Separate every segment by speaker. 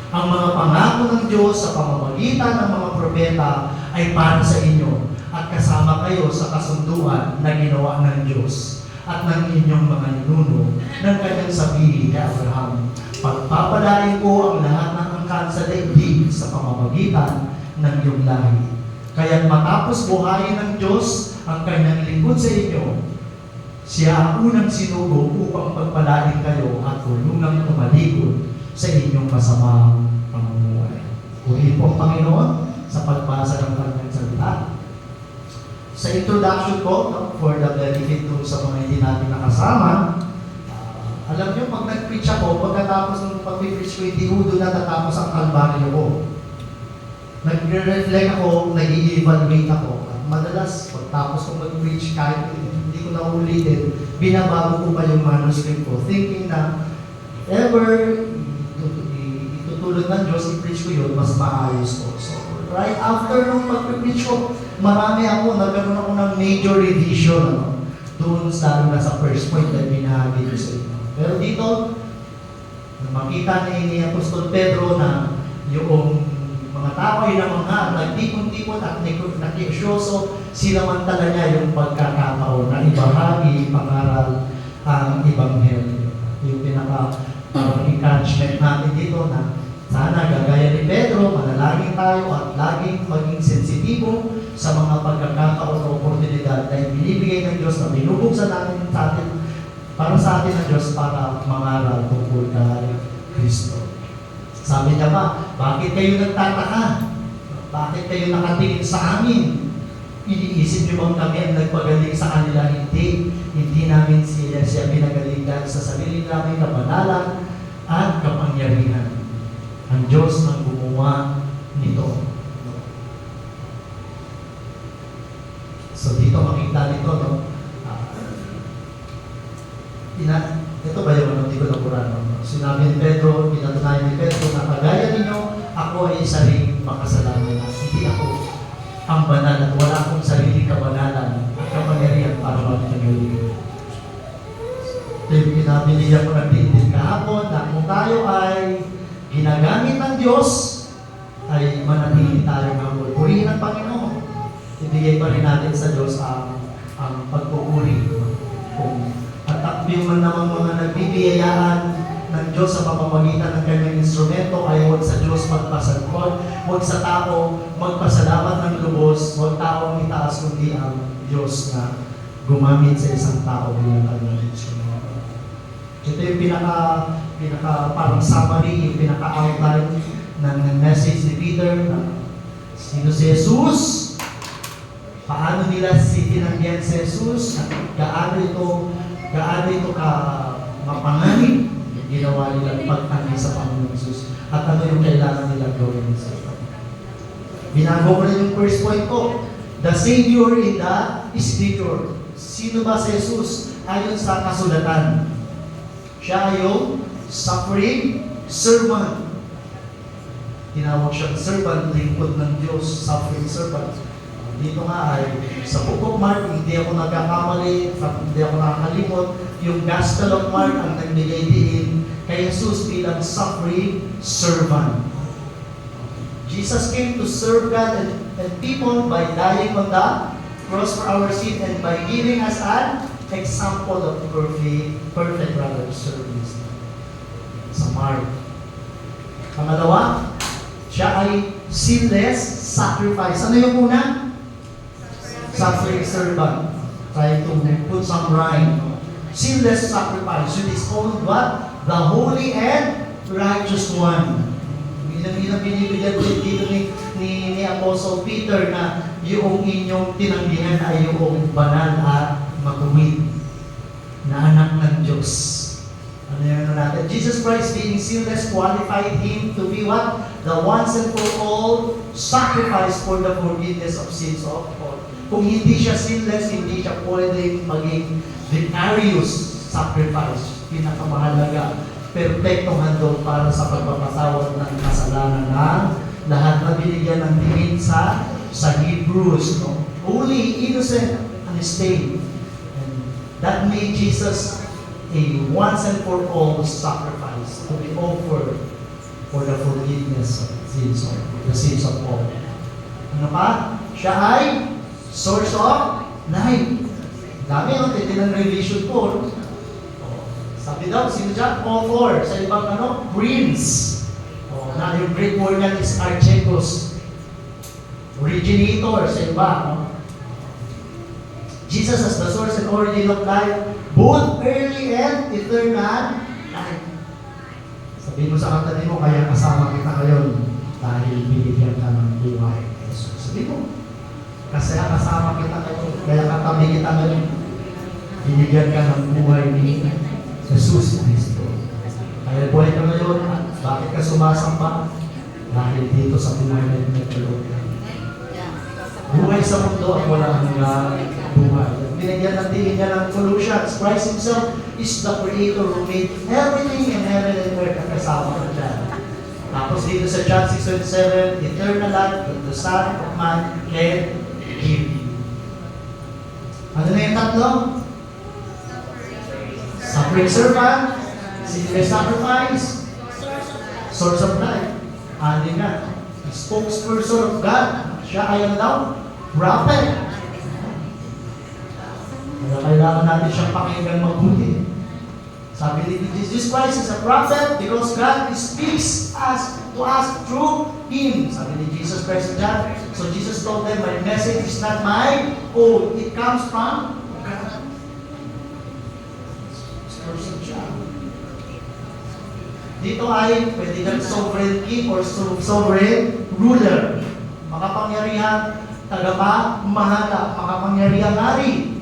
Speaker 1: Ang mga pangako ng Diyos sa pamamagitan ng mga propeta ay para sa inyo at kasama kayo sa kasunduan na ginawa ng Diyos at ng inyong mga ninuno ng kanyang sabihin kay Abraham. Pagpapalain ko ang lahat ng angkan sa daigdig sa pamamagitan ng iyong lahi. Kaya't matapos buhayin ng Diyos ang kanyang lingkod sa inyo, siya ang unang sinugo upang pagpalain kayo at tulungang tumalikod sa inyong masamang pamumuhay. Purihin po ang Panginoon sa pagbasa ng kanyang salita. Sa introduction ko, for the benefit dun sa mga hindi natin nakasama, alam nyo, pag nag-preach ako, pagkatapos ng pag-preach ko, hindi ko doon natatapos ang kalbaryo ko. Nagre-reflect ako, nag-i-evaluate ako. At madalas, pagtapos kong mag-preach, kahit hindi ko na ulitin, binabago ko pa yung manuscript ko, thinking na, ever itutulad ng Diyos, i-preach ko yun, mas maayos ko. So, right after nung pag-preach ko, nagkaroon ako ng major revision, doon lalo na sa first point na binahagi ko sa inyo. Pero dito, makita ni Apostol Pedro na yung mga tao ay namangha, nagtipon-tipon at nakiusyoso, sinamantala niya yung pagkakataon na ibahagi, pangaral ang Ebanghelyo. Yung encouragement natin dito na sana gagaya ni Pedro, manalangin tayo at laging maging sensitibo sa mga pagkakataon o oportunidad na binibigay ng Diyos na binubuksan natin sa atin para sa atin ng Diyos para mangaral tungkol kay Kristo. Sabi niya pa, bakit kayo nagtataka? Bakit kayo nakatingin sa amin? Iniisip niyo bang kami ang nagpagaling sa kanila? Hindi. Hindi namin siya pinagaling dahil sa sarili namin kabanalan at kapangyarihan. Ang Diyos ang gumawa nito. So dito makita nito, no? Ito ba yung hindi ko naburan? No? Sinabi ni Pedro, pinatunayan ni Pedro na kagaya ninyo, ako ay sariling makasalanan. Hindi ako ang banal at wala akong sariling kabanalan at kapangyarihan para magtagaling. Ito yung pinabilihan ko nagtitin kahapon na kung tayo ay ginagamit ng Diyos, ay manatili tayo ng purihin ng Panginoon. Ibigay pa rin natin sa Diyos ang pagpupuri. At yung namang mga nagbibiyayaan ng Diyos sa pamamagitan ng kanyang instrumento ay huwag sa Diyos magpasagpon, huwag sa tao magpasalamat ng lubos, huwag taong itaas kundi ang Diyos na gumamit sa isang tao bilang kanyang instrumento. Ito yung pinaka parang summary, yung pinaka-outline ng message ni Peter na sino si Jesus, paano nila tinanggihan si Jesus, gaano ito ka mapanganib ginawa nila pagtanggi sa Panginoon Jesus, at ano yung kailangan nila gawin sa Panginoon. Binago ko rin yung first point ko, the Savior in the Scripture. Sino ba si Jesus? Ayon sa kasulatan, siya ay yung suffering servant. Tinawag siyang servant, lingkod ng Diyos, suffering servant. Dito nga ay, sa Book of Mark, hindi ako nagkakamali, hindi ako nakakalimot, yung Gospel of Mark ang nagbigay din kay Jesus bilang suffering servant. Jesus came to serve God and people by dying on the cross for our sin and by giving us an example of perfect service. Sa Mark. Pangalawa, siya ay sinless sacrifice. Ano yung una? Suffering servant. Try to put some rhyme. Sinless sacrifice. It is called what? The Holy and Righteous One. Ilang binibigyan dito ni Apostle Peter na yung inyong tinanggihan ay yung banal at matuwid na anak ng Diyos. Ano yun natin? Jesus Christ being sinless qualified Him to be what? The once and for all sacrifice for the forgiveness of sins of all. Kung hindi siya sinless, hindi siya pwedeng maging vicarious sacrifice. Pinakamahalaga, perfectong handog para sa pagpapatawad ng kasalanan ng lahat na binigyan ng tingin sa Hebrews. No? Holy, innocent, unstained. And that made Jesus a once and for all sacrifice to be offered for the forgiveness of sins of the sins of all. Ano pa? Siya ay source of life. Dami ang titinang revision po. Sabi daw, sino dyan? Author. Sa ibang prince. Na yung Greek word niya is archegos. Originator sa iba. Jesus as the source and origin of life, both early and eternal life. Sabihin mo sa katabi mo, kaya kasama kita ngayon dahil binigyan ka ng buhay. Sabihin mo, kasi kasama kita ngayon, kaya katabi kita ngayon, binigyan ka ng buhay ni Jesus Cristo. Kaya buhay ka ngayon, bakit ka sumasamba? Dahil dito sa buhay na nagkaloob ka. Buhay sa mundo at wala hanggang buhay. Binigyan ng tingin niya ng Colossians. Christ Himself is the Creator who made everything in heaven and earth at kasama ka dyan. Tapos dito sa John 6:27, eternal life that the Son of Man can give you. Ano na yung tatlo? Suffering servant, sinless sacrifice, source of life. Ano nga? Spokesperson of God. Siya ay daw? Prophet. Kaya kailangan natin siyang pakinggan mabuti. Sabi ni Jesus Christ is a prophet because God speaks to us through Him. Sabi ni Jesus Christ dyan. So Jesus told them, my message is not my own. It comes from God. Person siya. Dito ay pwede kang sovereign king or sovereign ruler. Makapangyarihan, tagapamahala, makapangyarihan hari.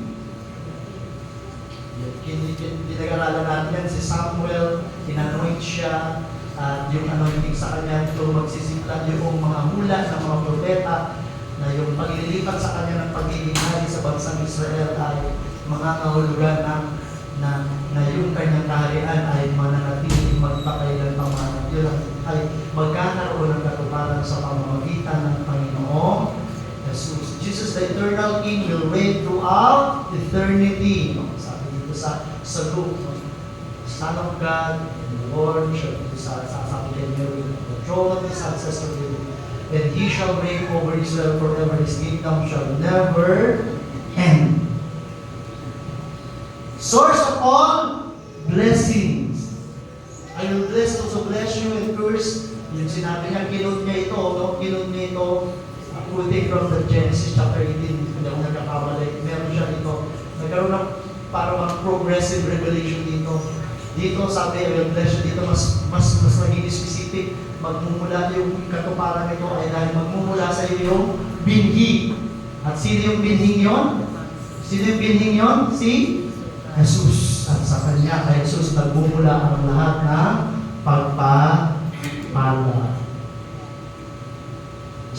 Speaker 1: Pinag-aralan natin yan, si Samuel, inanoint siya, at yung anointing sa kanya, ito magsisimula yung mga hula ng mga propeta, na yung paglilipat sa kanya ng pagiging hari sa bansang Israel ay mga kahulugan na yung kanyang kaharian ay mananatiling magpakailanman. Yun ay magkakaroon ng katuparan sa pamamagitan ng Panginoong Jesus. Jesus, the eternal King, will reign throughout eternity. Sabi dito sa Luke, Son of God, the Lord, sabi kay Mary, the throne of His ancestor David, and He shall reign over Israel forever. His kingdom shall never end. Source of all blessings. I will bless those who bless you and curse. Yung sinabi niya, kinod niya ito, kinod niya ito, quoting from the Genesis chapter 18, hindi ako nagkakamali. Meron siya dito. Nagkaroon ng parang progressive revelation dito. Dito sabi, I will bless you. Dito mas naging specific. Magmumula yung katuparan nito ay dahil magmumula sa iyo yung binhi. At sino yung binhing yon? Sino yung binhing yon? Si Jesus. At sa Kanya, kay Jesus, nagmumula ang lahat ng pagpapala.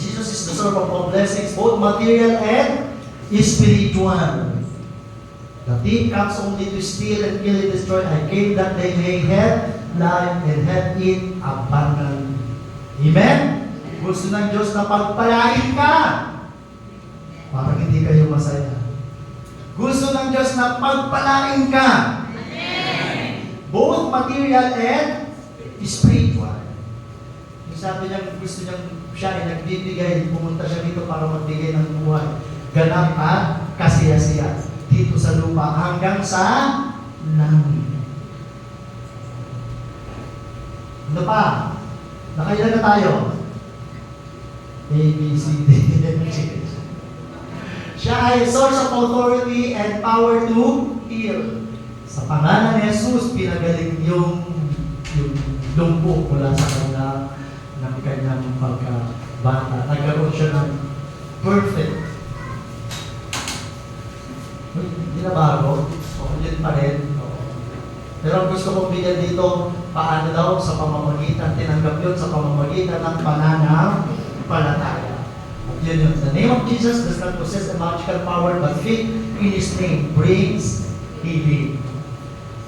Speaker 1: Jesus is the source of all blessings, both material and spiritual. The thief comes only to steal and kill and destroy. I came that they may have life and have it abundantly. Amen? Gusto ng Diyos na pagpalain ka. Parang hindi kayo masaya. Gusto ng Diyos na pagpalain ka. Amen. Both material and spiritual. Yung sabi niya, gusto niyang siya ay nagbibigay, pumunta siya dito para magbigay ng buhay. Ganap at kasiyasiya dito sa lupa hanggang sa langit. Ano pa? Nakailan na tayo? A, B, C, D, E, G. Siya ay source of authority and power to heal. Sa pangalan ni Jesus, pinagaling yung lumpo mula sa ng kanyang pagkabata. Nagkaroon siya ng perfect. Hindi na bago. Yun pa rin. Pero ang gusto kong bigyan dito, paano daw sa pamamagitan, tinanggap yun sa pamamagitan ng pananampalataya. Yun yun. The name of Jesus does not possess a magical power, but faith in His name brings healing.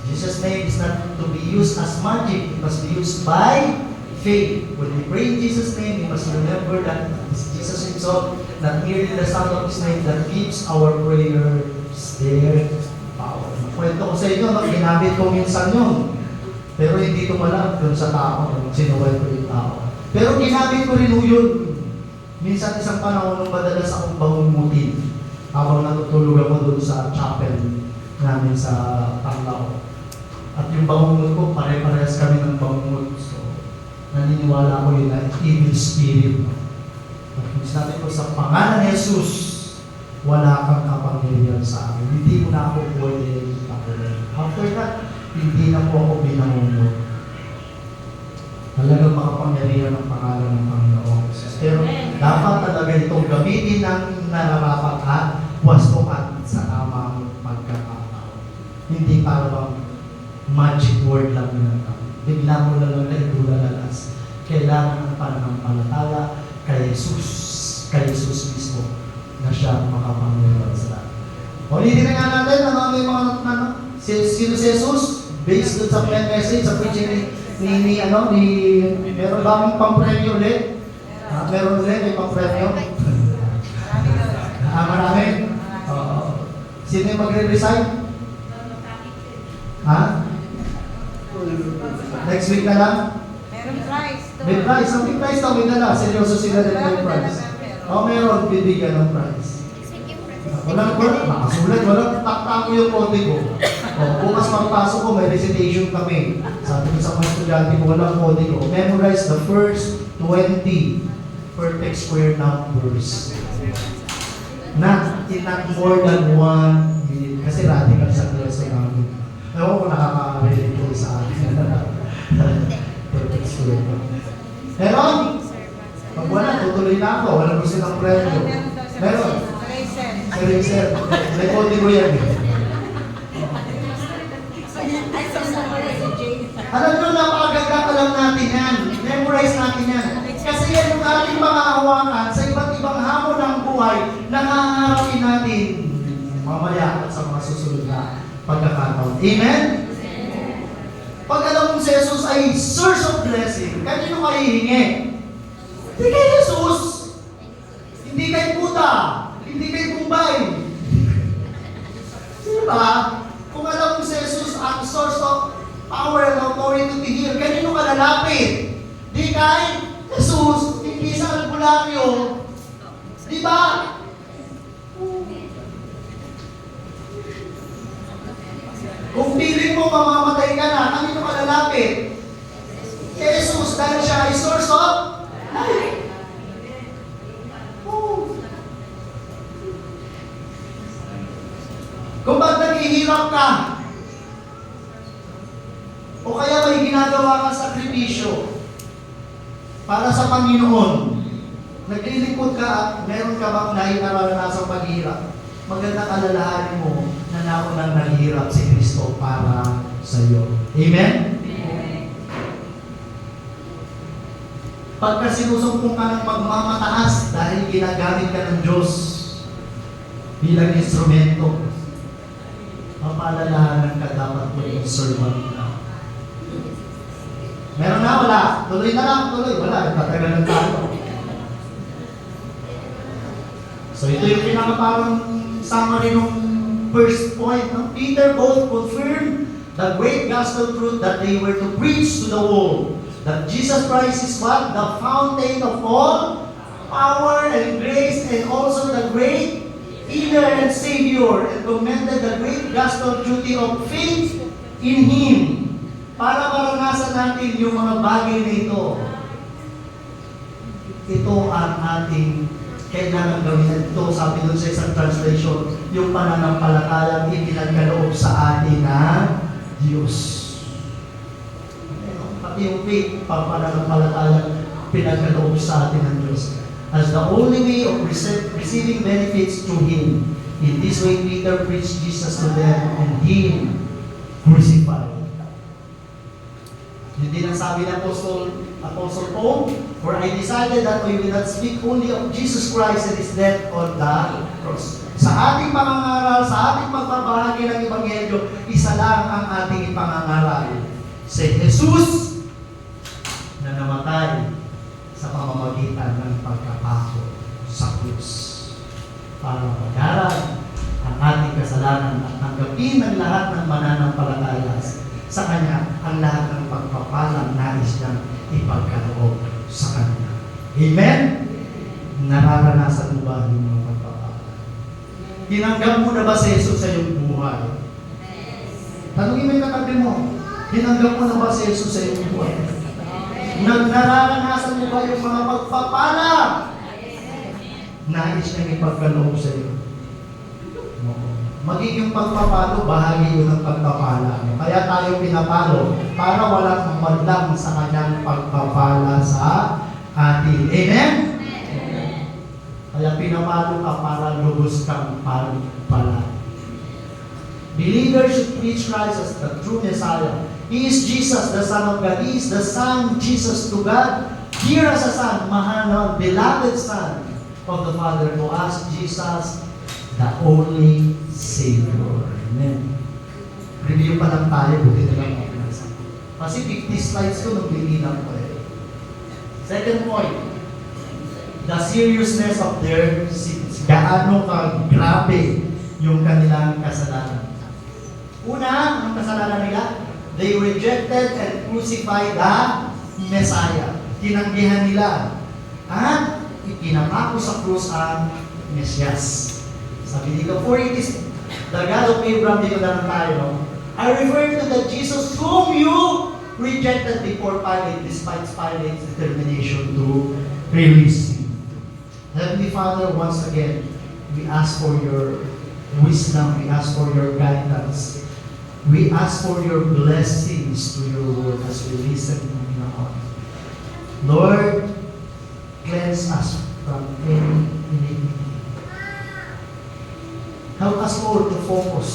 Speaker 1: Jesus' name is not to be used as magic. It must be used by faith. When we pray in Jesus' name, we must remember that it's Jesus Himself, not merely the sound of His name, that gives our prayers their power. Kwento ko sa inyo, ginamit ko minsan yun. Pero hindi tumalab doon sa tao, sinuway ko yung tao. Pero ginamit ko rin yun. Minsan isang panahon nung madalas akong bangungutin habang natutulog ako doon sa chapel namin sa Panglao. At yung bangungot ko, pare-parehas kami ng bangungot. So, naniniwala ko yun na evil spirit. At sinabi ko, sa pangalan ni Jesus, wala kang kapangyarihan sa akin. Hindi mo na ako pwede itakulay. After that, hindi na po ako binangungot. Talagang makapangyarihan ang pangalan ng Panginoon. Pero dapat talaga itong gamitin ng nararapat at wastukan sa tamang pagkakataon. Hindi para bang magic word lang yun. Bigla mo na lang na ibulalalas. Kailangan ng pananampalataya kay Jesus mismo na siya makapangyarihan sa lahat. Ulitin na nga natin ang aming mga sino si Jesus? Based dun sa message, sa preaching ni meron ba akong pang-premyo ulit? Meron ulit, may pang-premyo? Marami? Sino yung magre-resign? Ha? Next week na lang?
Speaker 2: Meron prize.
Speaker 1: May prize. Ang may prize daw, may dala. Seryoso sila na may prize. Meron, bibigyan ng prize. Walang makasulat, walang takta ko yung kote ko. Bukas magpasok ko, may recitation kami. Sabi ko sa mga estudyante ko, walang kote ko. Memorize the first 20 perfect square numbers. Not more than 1 minute. Kasi radical sa class namin. Ewan ko nakaka-relate ko sa akin. Perfect square numbers. Meron? Pag wala, tutuloy na ako. Walang gusto ng premyo. Meron? Sir, may kote ko yan. Alam nyo, napakaganda ka lang natin yan. Memorize natin yan. Kasi yan yung ating mga hawakan sa iba't ibang hamon ng buhay na haharapin natin mamaya at sa mga susunod na pagkakataon. Amen? Pag alam mong si Jesus ay source of blessing, kanino ka hihingi? Hindi kay Jesus. Hindi kay Buddha. Hindi kay Bombay. Diba? Kung alam mo si Jesus ang source of power and authority to heal, kanino ka lalapit? Di kay Jesus, hindi sa albularyo. Diba? Kung feeling mo mamamatay ka na, kanino ka lalapit? Jesus, dahil siya ay source of life. Kung ba't naghihirap ka, o kaya may ginagawa kang sakripisyo para sa Panginoon, naglilingkod ka at meron ka bang naranasan paghihirap, magandang alalahanin mo na naunang naghihirap si Kristo para sa iyo. Amen? Pagka sinusumpong ka ng magmamataas dahil ginagamit ka ng Diyos bilang instrumento, mapalalahanan ka dapat mo yung servant na. Meron na, wala. Tuloy na lang, tuloy. Wala, tatagal ng tayo. So ito yung pinakaparang summary ng first point. Peter both confirmed the great gospel truth that they were to preach to the world. That Jesus Christ is what? The fountain of all power and grace, and also the great healer and Savior, and commended the great gospel duty of faith in Him. Para maranasan natin yung mga bagay na ito. Ito ang ating kailangan gawin. Ito, sabi doon sa isang translation, yung pananampalatayang ipinagkaloob sa atin na Diyos. Pati yung faith, pananampalatayang pinagkaloob sa atin ng Diyos. As the only way of receiving benefits through Him. In this way, Peter preached Jesus to them and Him crucified. Hindi lang sabi ng Apostle Paul, for I decided that we will not speak only of Jesus Christ and His death on the cross. Sa ating pangangaral, sa ating pagbabahagi ng Ebanghelyo, isa lang ang ating ipangangaral. Si Jesus na namatay sa pamamagitan ng pagkapako sa krus para bayaran ang ating kasalanan at tanggapin ng lahat ng mananampalataya sa Kanya ang lahat ng pagpapalang nais niyang ipagkaloob sa kanila. Amen? Nararanasan mo ba yung mga pagpapala? Tinanggap mo na ba si Jesus sa iyong buhay? Tanungin mo yung katabi mo, tinanggap mo na ba si Jesus sa iyong buhay? Nararanasan mo ba yung mga pagpapala? Nais niyang ipagkaloob sa iyo. Magiging pagpapalo, bahagi yun ng pagpapala. Kaya tayo pinapalo para walang madlang sa kanyang pagpapala sa atin. Amen? Kaya pinapalo ka para lubos kang pala. Believers should preach Christ as the true Messiah. He is Jesus, the Son of God. He is the Son, Jesus to God. Here as a Son, mahal, beloved Son of the Father. To us, Jesus, the only Savior. Amen. Review pa lang tayo, buti na lang ako nasa. Kasi 50 slides ko nung binilang ko eh. Second point, the seriousness of their sins. Gaano ka grabe yung kanilang kasalanan. Una, ang kasalanan nila, they rejected and crucified the Messiah. Tinanggihan nila at ipinapako sa krus ang Mesiyas. Sabi dito, for it is the God of Abraham, dito na lang tayo, no? I refer to the Jesus whom you rejected before Pilate, despite Pilate's determination to release him. Heavenly Father, once again, we ask for your wisdom, we ask for your guidance, we ask for your blessings to your word as we listen to you. Lord, cleanse us from any iniquity. Help us, Lord, to focus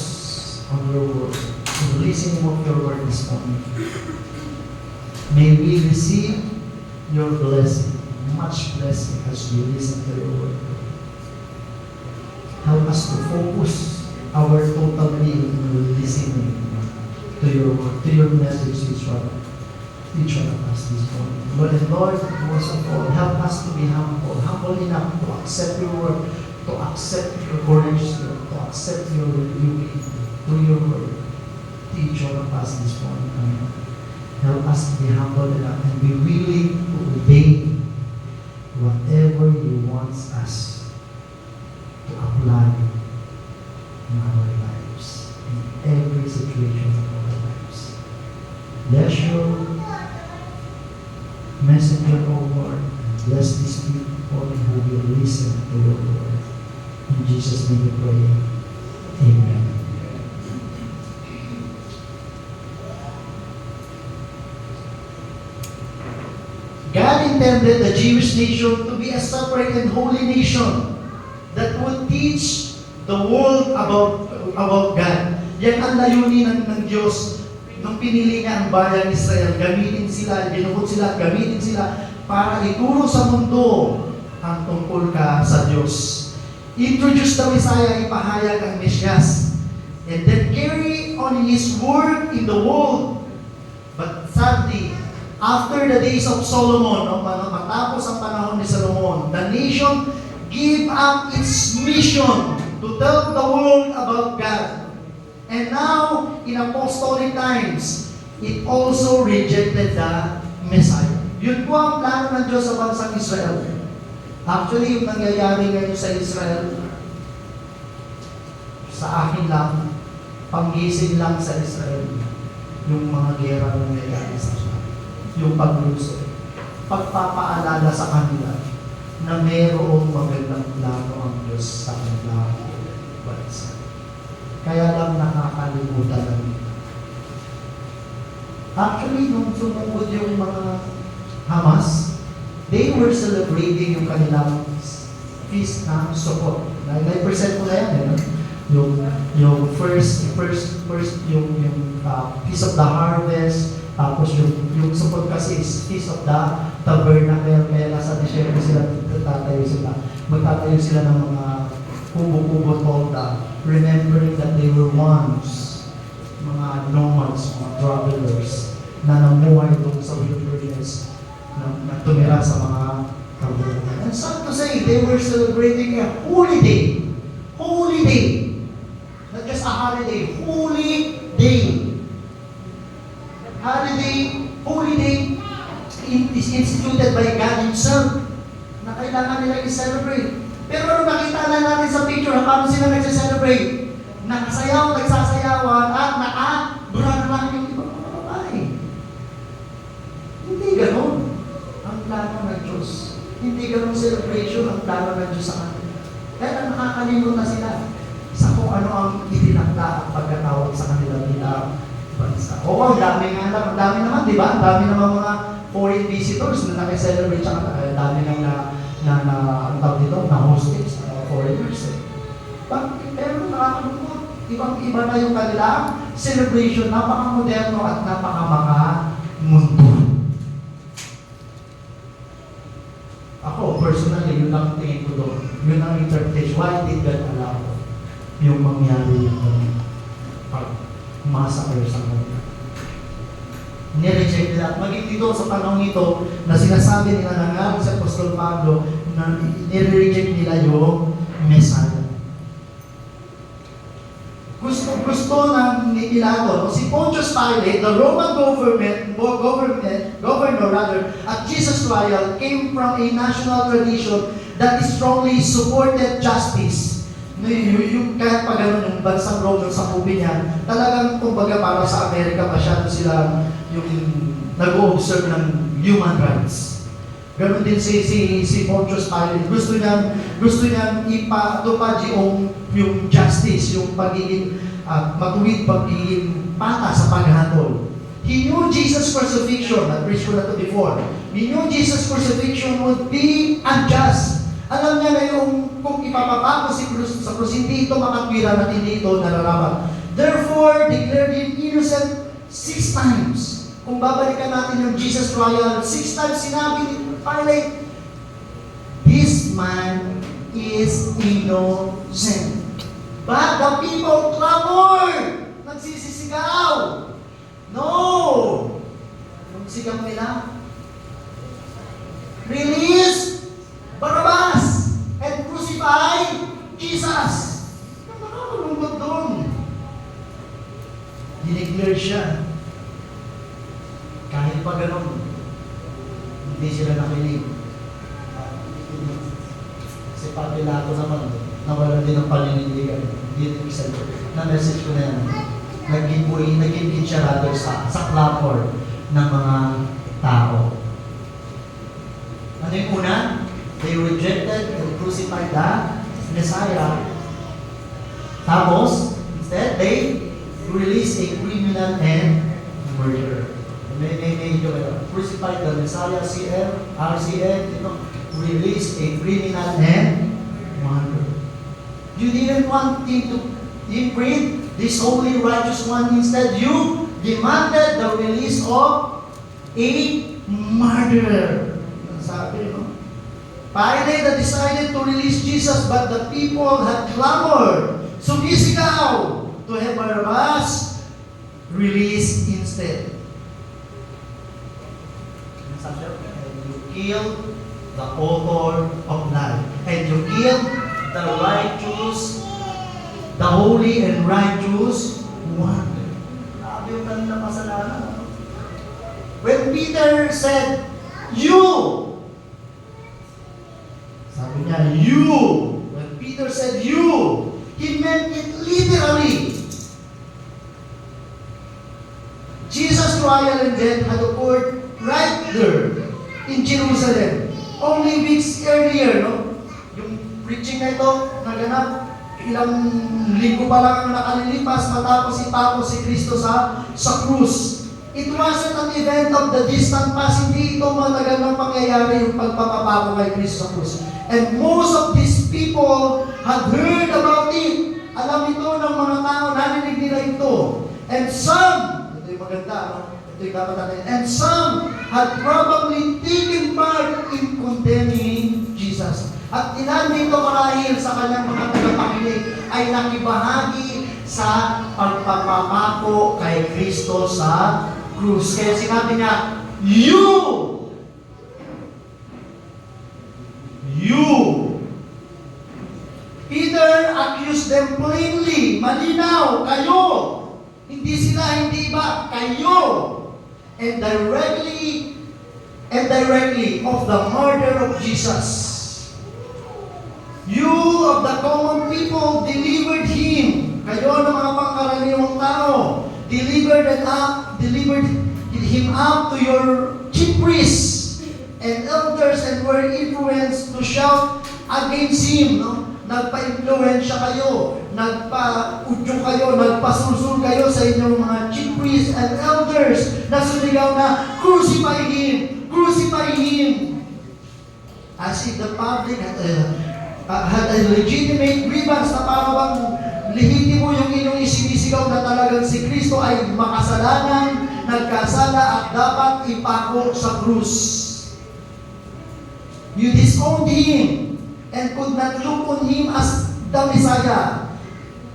Speaker 1: on your word, in listening of your word this morning. May we receive your blessing, much blessing as we listen to your word. Help us to focus our total being in listening to your word, to your message, each one of us this morning. Lord and Lord, most of all, help us to be humble enough to accept your word, to accept your correction, to accept your rebuke through your word. Teach all of us this morning, Amen. Help us to be humble enough and be willing to obey whatever you want us to apply in our lives, in every situation of our lives. Bless your messenger, O Lord, and bless these people who will listen to your word. In Jesus' name we pray. Amen. God intended the Jewish nation to be a separate and holy nation that would teach the world about God. Yan ang layunin ng Diyos nung pinili niya ang bayan Israel. Gamitin sila, binukod sila, gamitin sila para ituro sa mundo ang tungkol ka sa Diyos. Introduce the Messiah, ipahayag ang Mesiyas, and then carry on His work in the world. But sadly, after the days of Solomon, matapos ang panahon ni Solomon, the nation gave up its mission to tell the world about God. And now, in apostolic times, it also rejected the Messiah. Yun po ang plano ng Diyos sa bansang Israel. Actually, yung nangyayari ngayon sa Israel, sa akin lang, panggising lang sa Israel, yung mga gera na nangyayari sa Israel. Yung pagluso. Pagpapaalala sa kanila na mayroong magandang plano ang Diyos sa kanilang bansa. Kaya lang nakakalimutan lang nila. Actually, nung sumugod yung mga Hamas, they were celebrating yung kanilang feast ng Sukkot. Na-present ko na yan, yung first yung Feast of the Harvest, tapos yung Sukkot kasi is Feast of the Tabernacle, kaya nasa Disyembre sila magtatayo sila ng mga kubo-kubo tolda, remembering that they were once mga nomads, mga travelers na namuhay doon sa wilderness, na tumira sa mga kabulan. And sad to say, they were celebrating a holy day. Holy day. Not just a holiday, holy day. Holiday instituted by God Himself na kailangan nila i-celebrate. Pero ano nakita na natin sa picture, paano sila nagse-celebrate? Nakasayaw, nagsasayawan, at naka-bra lang yung ibang mga babae. Hindi ganun ang plano ng Diyos. Hindi ganun celebration ang plano ng Diyos sa kanila. Kaya nakakalimot na sila sa kung ano ang itinakda ang pagkatawag sa kanila bilang bansa. Oo, ang dami nga lang. Ang dami naman, di ba? Ang dami naman mga foreign visitors na nakiselebrate sa kanila. Ang dami nang ang tawag dito, na hostess, foreigners. Bakit? Pero nakakalungkot. Ibang-iba na yung kanilang celebration. Napaka-moderno at napaka-mundo. Ako, personally, yun lang tingin ko doon. Yun ang interpretation. Why did God allow yung mangyari yung pag-massacre sa kanila? Nireject nila. At maging dito sa panahon ito na sinasabi nila na nga sa Apostol Pablo na nireject nila yung Messiah. Gusto ng ni Pilato, si Pontius Pilate, the Roman governor at Jesus' trial came from a national tradition that strongly supported justice. Yung kahit pa gano'n yung bansang Roman sa kubi niya, talagang kumbaga para sa Amerika masyado sila yung nag-o-observe ng human rights. Ganon din si Pontius Pilate. Gusto niyang ipatupad yung justice, yung pagiging matuwid, pagiging pata sa paghatol. He knew Jesus' crucifixion, na-preach ko na ito before. He knew Jesus' crucifixion would be unjust. Alam niya na yung kung ipapapako si Cruz sa krus, hindi ito makatwiran at hindi ito nararapat. Therefore, declared him innocent 6 times. Kung babalikan natin yung Jesus trial, 6 times sinabi ni Pilate, this man is innocent. But the people clamored. Nagsisisigaw. No! Anong sigaw nila? Release Barabbas and crucify Jesus. Nakakalungkot doon. Dineclare siya. Kahit pa ganun, hindi sila nakinig. Si Pilato naman, nawalan din ng paninindigan. Hindi ito isa na message ko na yan. Naging siya rather sa clamor ng mga tao. Ano yung una? They rejected and crucified the Messiah. Tapos, instead, they released a criminal and murderer. Crucified the Messiah, RCN, released a criminal and murderer. You didn't want him to imprint this holy righteous one. Instead, you demanded the release of a murderer. Sabi, no? Pilate decided to release Jesus, but the people had clamored. Sumisigaw to have Barabbas released instead. And you killed the author of life. And you killed the righteous, the holy and righteous one. Grabe yung kanilang kasalanan. When Peter said, you, sabi niya, you. When Peter said you, he meant it literally. Jesus' trial and death had occurred right there in Jerusalem. Only weeks earlier, no? Yung preaching na ito, naganap, ilang linggo pa lang ang nakalilipas matapos itapos si Kristo sa krus. It wasn't an event of the distant past. Hindi ito matagal ng pangyayari yung pagpapapako kay Kristo sa krus. And most of these people had heard about it. Alam ito ng mga tao, narinig nila ito. And some, ito yung maganda, no? Ito yung dapat natin. And some had probably taken part in condemning Jesus. At ilan dito marahil sa kanyang mga tagapakinig ay nakibahagi sa pagpapapako kay Kristo sa krus. Kaya sinabi niya, you! Peter accused them plainly, malinaw, kayo. Hindi sila, hindi iba, kayo. And directly and directly of the murder of Jesus. You of the common people delivered Him. Kayo ng mga pangkaraniwang tao, delivered Him up to your chief priests and elders and were influenced to shout against Him. No? Nagpa-influensya kayo, nagpa-udyo kayo, nagpasulsul kayo sa inyong mga chief priests and elders na sumigaw na, crucify Him! Crucify Him! As if the public had a legitimate grievance na parang lehitimo yung inyong isinisigaw na talagang si Kristo ay makasalanan, nagkasala at dapat ipako sa krus. You disowned Him and could not look on Him as the Messiah.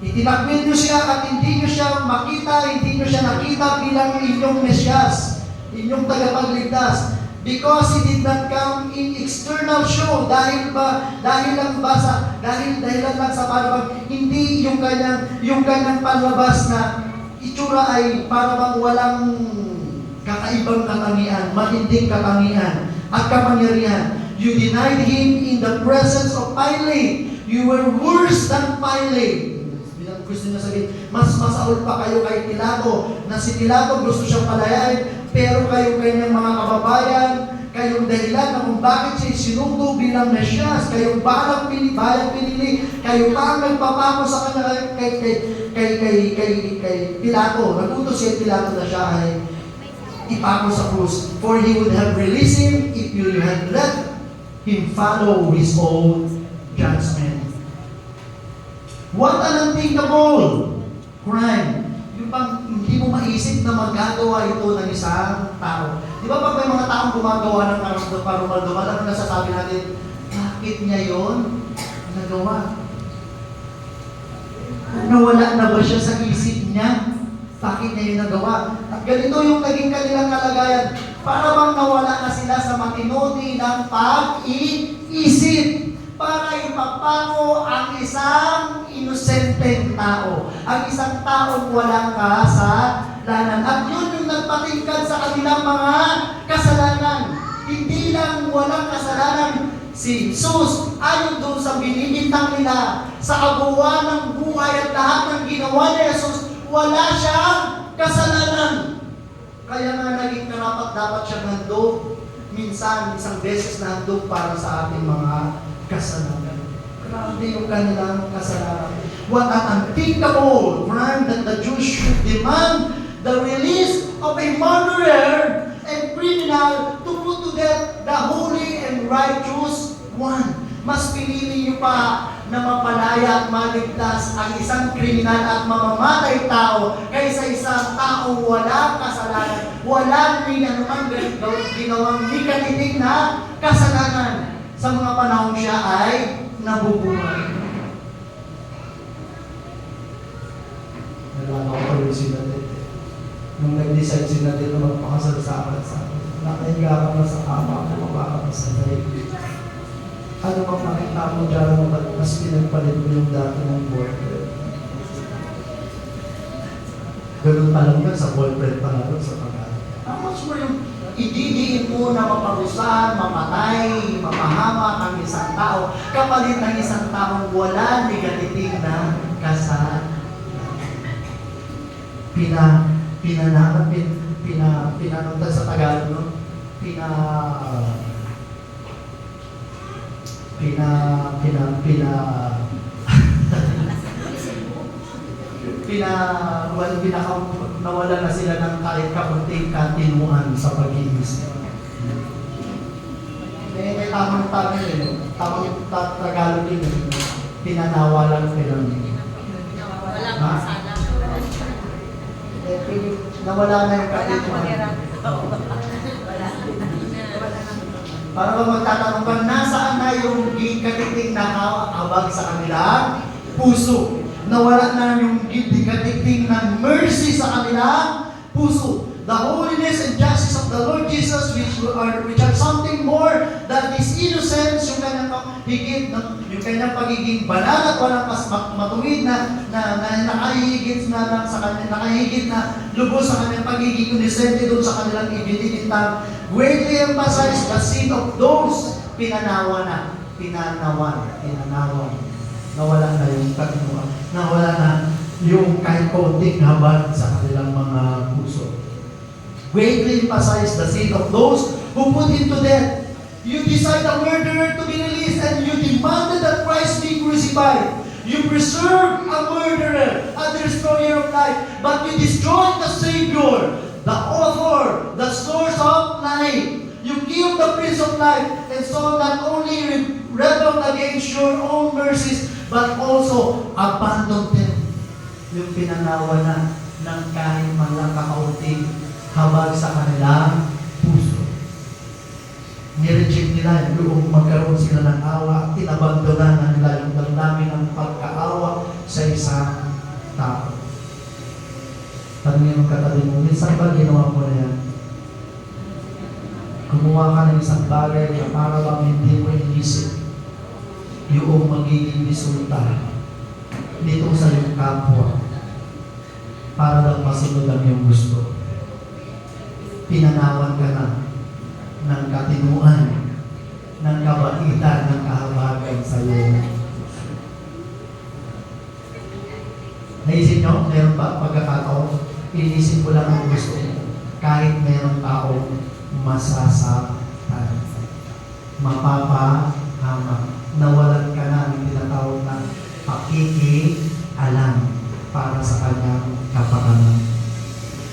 Speaker 1: Itinakwil niyo siya at hindi niyo siya makita, hindi niyo siya nakita bilang inyong Mesyas, inyong tagapagligtas. Because He did not come in external show, dahil lang sa parang hindi yung kanyang panlabas na itsura ay parang walang kakaibang katangian, matinding katangian at kapangyarihan. You denied Him in the presence of Pilate. You were worse than Pilate. Gusto niya sabihin, mas masaol pa kayo kay Pilato, na si Pilato gusto siyang palayain, pero kayo kanyang mga kababayan, kayong dahilan na kung bakit siya sinugo bilang Mesyas, kayong bayang pinili, kayo pa ang nagpapako sa kanya kay Pilato. Nagutos si Pilato na siya ay ipako sa krus. For He would have released Him if you had let Him follow His own judgment. What an unthinkable crime. Yung bang hindi mo maisip na magagawa ito ng isang tao. Di ba pag may mga taong gumagawa ng paranormal, dumadang nasasabi natin, bakit niya yon nagawa? Nawala na ba siya sa isip niya? Bakit niya yun nagawa? At ganito yung naging kanilang kalagayan. Para bang nawala na sila sa matinodi ng pag-iisip. Para ipapako ang isang inosenteng tao. Ang isang taong walang kasalanan. At yun yung nagpatingkad sa kanilang mga kasalanan. Hindi lang walang kasalanan si Jesus, ayon doon sa binibintang nila, sa kagawa ng buhay at lahat ng ginawa ni Jesus, wala siyang kasalanan. Kaya nga naging karapat dapat siyang handog. Minsan, isang beses na handog para sa ating mga kasalanan. Grabe yung kanilang kasalanan. What an unthinkable crime that the Jews should demand the release of a murderer and criminal to put to death the holy and righteous one. Mas pinili niyo pa na mapalaya at maligtas ang isang kriminal at mamamatay tao kaysa isang taong walang kasalanan, wala rin anumang ginawang nikatiting na kasalanan sa mga panahon siya ay nabubuhay. Nalala ko pa rin sila dito. Nung nag-decide sila dito magpakasal sa akin, nakahiga ka na sa kama, kumabaka ka sa daig. Ano bang makita mo dyan mo mas pinagpalit mo yung dati ng boyfriend? Ganun pa lang yun sa boyfriend pa lang sa pag-aaral. How much more yung ididiin mo na maparusahan, mamatay, mapahamak ang isang tao kapalit ng isang taong wala negatiting na kasalanan. Pinanunta sa Tagalog, no? Nawala na sila ng kahit kaunting katinuan sa pag-iisip. May tamang Tagalog din. Pinanawalan nilang. Nawala na yung katinuan. Para ba magtatanong ba, nasaan na yung katiting na nakakabag sa kanilang puso? Nawala na yung katiting ng mercy sa kanilang puso. The holiness and justice of the Lord Jesus, which are something more than His innocence, yung kanyang higit, yung kanyang pagiging banal at walang matuwid na nakahigit na lang sa kanya, nakahigit na lubos sa kanyang pagiging inosente doon sa kanilang ibinibintang. Greatly emphasize the sin of those pinanawan, nawala na yung katinuan, nawala na yung kahit kaunting habag sa kanilang mga puso. Greatly emphasize the sin of those who put him to death. You decide the murderer to be released and you demanded that Christ be crucified. You preserve a murderer, a destroyer of life, but you destroyed the Savior, the author, the source of life. You killed the Prince of Life, and so not only rebelled against your own mercies, but also abandoned them. Yung pinanawa na ng kahit man lang kakaunting habag sa kanilang puso. Nireject nila yung magkaroon sila ng awa, tinabandona na nila yung damdamin ng pagkaawa sa isang tao. Tanungin mo katabi mo, minsan ba ginawa mo na yan? Kumuha ka ng isang bagay na para bang hindi mo inisip yung magiging resulta nito sa iyong kapwa para lang masunod ang iyong gusto. Pinanawan ka na ng katinuan, ng kabaitan, ng kahabagan sa iyo. Naisip nyo, meron ba pagkakataon, inisip mo lang ang gusto mo, kahit meron taong masasaktan, mapapahamak, nawalan ka na ng tinatawag na pakikialam para sa kanyang kapakanan.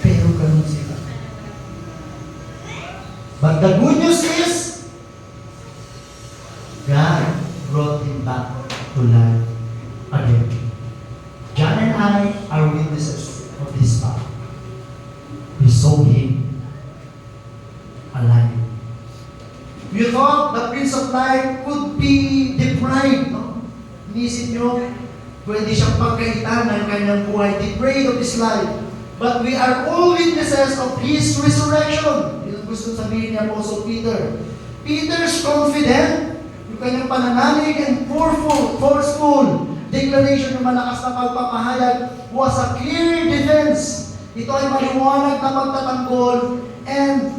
Speaker 1: Pero ganun sila. But the good news is, God brought him back to life again. John and I are witnesses of this fact. We saw him alive. We thought the Prince of Life could be deprived. No? Inisip nyo, pwede siyang pagkaitan ng kanyang buhay, deprived of his life. But we are all witnesses of his resurrection. Yun ang gusto sabihin ni Apostle Peter. Peter's confident, yung kanyang pananalig and forceful declaration ng malakas na pagpapahayag was a clear defense. Ito ay maliwanag na pagtatanggol and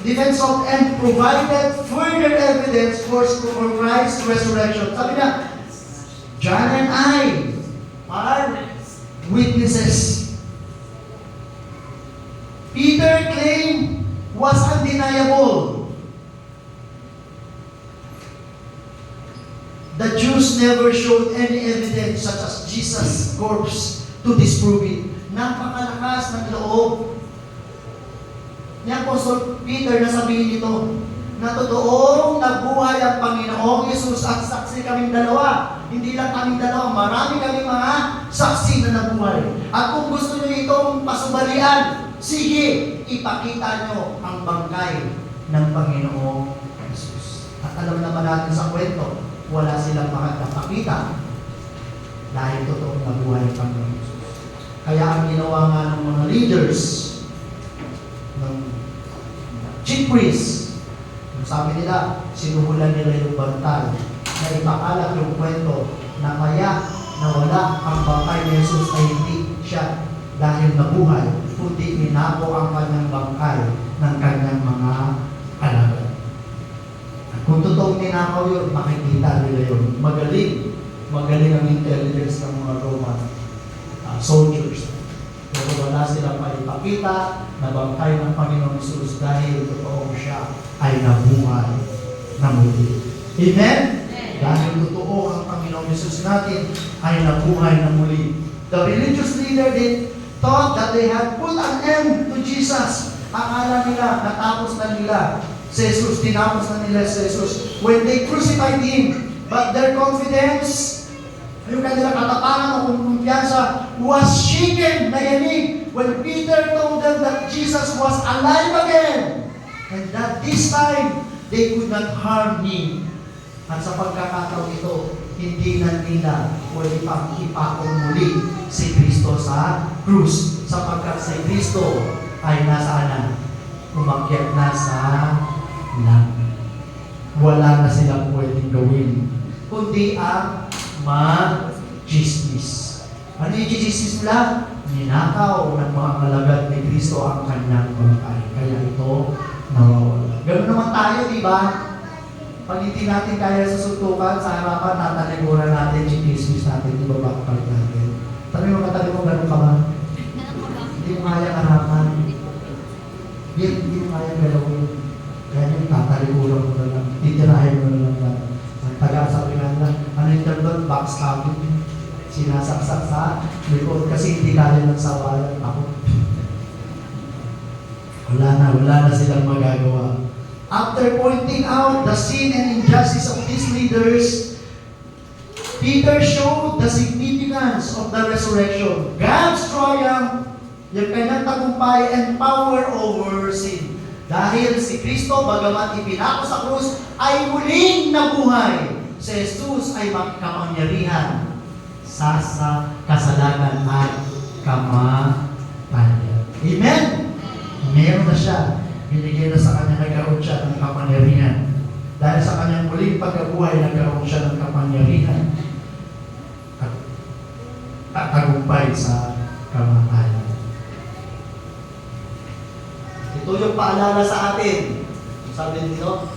Speaker 1: defense of and provided further evidence for Christ's resurrection. Sabi niya, John and I are witnesses. Peter's claim was undeniable. The Jews never showed any evidence such as Jesus' corpse to disprove it. Napakalakas ng loob ni Apostle Peter na sabihin ito, na totoong nabuhay ang Panginoong Yesus at saksi kaming dalawa. Hindi lang kaming dalawa, marami kaming mga saksi na nabuhay. At kung gusto nyo itong pasubalian, sige, ipakita nyo ang bangkay ng Panginoong Yesus. At alam naman natin sa kwento, wala silang makakapakita dahil totoong nabuhay ang Panginoong Yesus. Kaya ang ginawa nga ng mga leaders, ng chief priest, sabi nila, sinuhulan nila yung bantay na ipakalat yung kwento na kaya nawala ang bangkay ni Jesus ay hindi siya dahil nabuhay, kundi minapo ang kanyang bangkay ng kanyang mga alagad. Kung totoong ninakaw yun, makikita nila yun. Magaling ang intelligence ng mga Roman soldiers. Pero wala silang maipakita na bangkay ng Panginoong Jesus dahil totoong siya ay nabuhay na muli. Amen? Dahil totoo ang Panginoong Jesus natin ay nabuhay na muli. The religious leader thought that they had put an end to Jesus. Akala nila, natapos na nila si Jesus, tinapos na nila si Jesus when they crucified Him. But their confidence, yung kanilang katapangan o kumpiyansa was shaken na yanig when Peter told them that Jesus was alive again and that this time they could not harm Him. At sa pagkakataon ito, hindi na nila pwede pang ipakong muli si Kristo sa krus sapagkat si Kristo ay nasaan na? Umakyat na sa langit. Wala na silang pwedeng gawin kundi ang mag-chismis. Ano yung chismis nila? ninakaw ng mga alagad ni Kristo ang kanyang bangkay. Kaya ito nawawala. Ganun naman tayo, di ba? Pag hindi natin kaya sa suntukan, sa harapan, tataliguran natin, chinismis natin, ibabakal natin. Sabi mo katabi mo, ganun ka ba? Hindi mo kaya harapan. Hindi mo kaya galawin. Kaya yung tataliguran mo na lang, titirahin mo na lang lang. Ang taga-sabi nga lang, ano yung term doon? Backstabbing. Sinasaksak sa likod kasi hindi kaya ng sawayan. Ako. Wala na silang magagawa. After pointing out the sin and injustice of these leaders, Peter showed the significance of the resurrection. God's triumph, yung kanyang tagumpay and power over sin. Dahil si Kristo, bagamat ipinako sa krus, ay muling nabuhay. Si Jesus ay magkapangyarihan sa kasalanan at kamatayan. Amen? Meron na siya. Binigay na sa kanya, nagkaroon siya ng kapangyarihan. Dahil sa kanyang muling pagkabuhay, nagkaroon siya ng kapangyarihan at tagumpay sa kamatayan. Ito yung paalala sa atin. Sabi dito,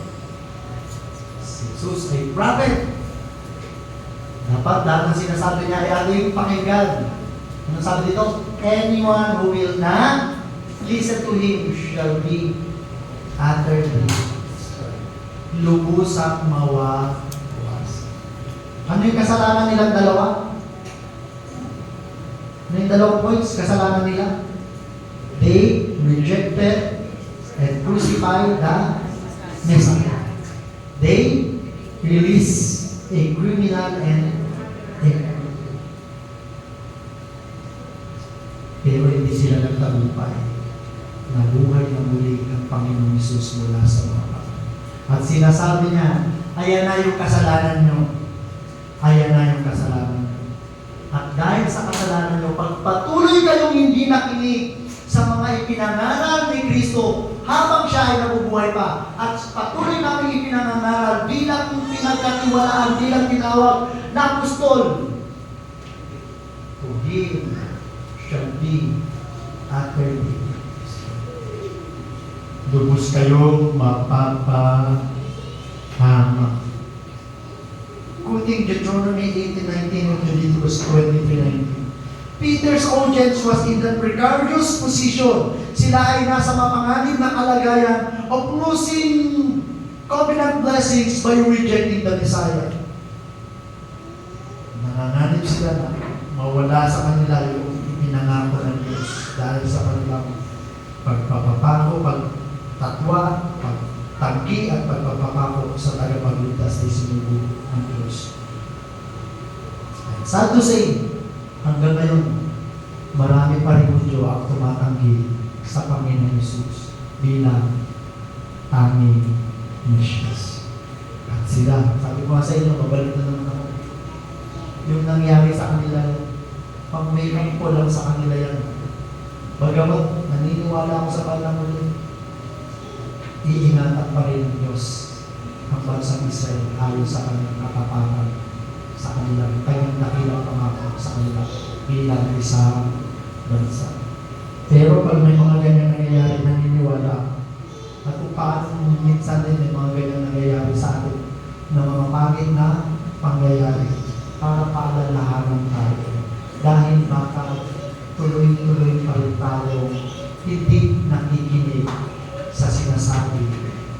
Speaker 1: si Jesus ay prophet. Dapat lahat ng sinasabi niya ay ating pakinggan. Ano sabi dito? Anyone who will not listen to him shall be utterly destroyed. Lubusang mawawas. Ano yung kasalanan nilang dalawa? Ano yung dalawang points? Kasalanan nila? They rejected and crucified the Messiah. They released a criminal and pero hindi sila nagtagumpay. Nabuhay na muli ang Panginoong Hesus mula sa mga patay. At sinasabi niya, ayan na yung kasalanan nyo. Ayan na yung kasalanan nyo. At dahil sa kasalanan nyo, pagpatuloy kayong hindi nakinig sa mga ipinangaral ni Kristo habang siya ay nabubuhay pa. At patuloy namin ipinangaral bilang pinagkatiwalaan, bilang tinawag na apostol. To him shall be utterly destroyed. Lubos kayong mapapahama. Quoting Deuteronomy 18:19 and Leviticus 23:19. Peter's audience was in the precarious position. Sila ay nasa mapanganib na kalagayan of losing covenant blessings by rejecting the Messiah. Nanganganib sila na mawala sa kanila yung ipinangako ng Diyos dahil sa kanilang pagpapapako, pagtatwa, pagtanggi at pagpapapako sa tagapagligtas ni sinugo ng Diyos. Sad to say, hanggang ngayon, marami pa rin Hudyo ang tumatanggi sa Panginoon Hesus bilang aming Mesyas. At sila, sabi ko nga sa inyo, babalik na naman ako. Yung nangyari sa kanila, pag may po lang sa kanila yan. Bagamat, naniniwala ako sa kanilang ulit. Iingatan pa rin ng Diyos ang bansang Israel ayon sa kanilang kakapangan sa kanilang kanyang dakilang pangako sa kanila bilang isang bansa. Pero pag may mga ganyan nangyayari, naniniwala at kung paano minsan din may mga ganyan nangyayari sa atin na mga pangit na pangyayari para paalalahanan tayo dahil baka tuloy-tuloy pa rin tayo hindi nakikinig sa sinasabi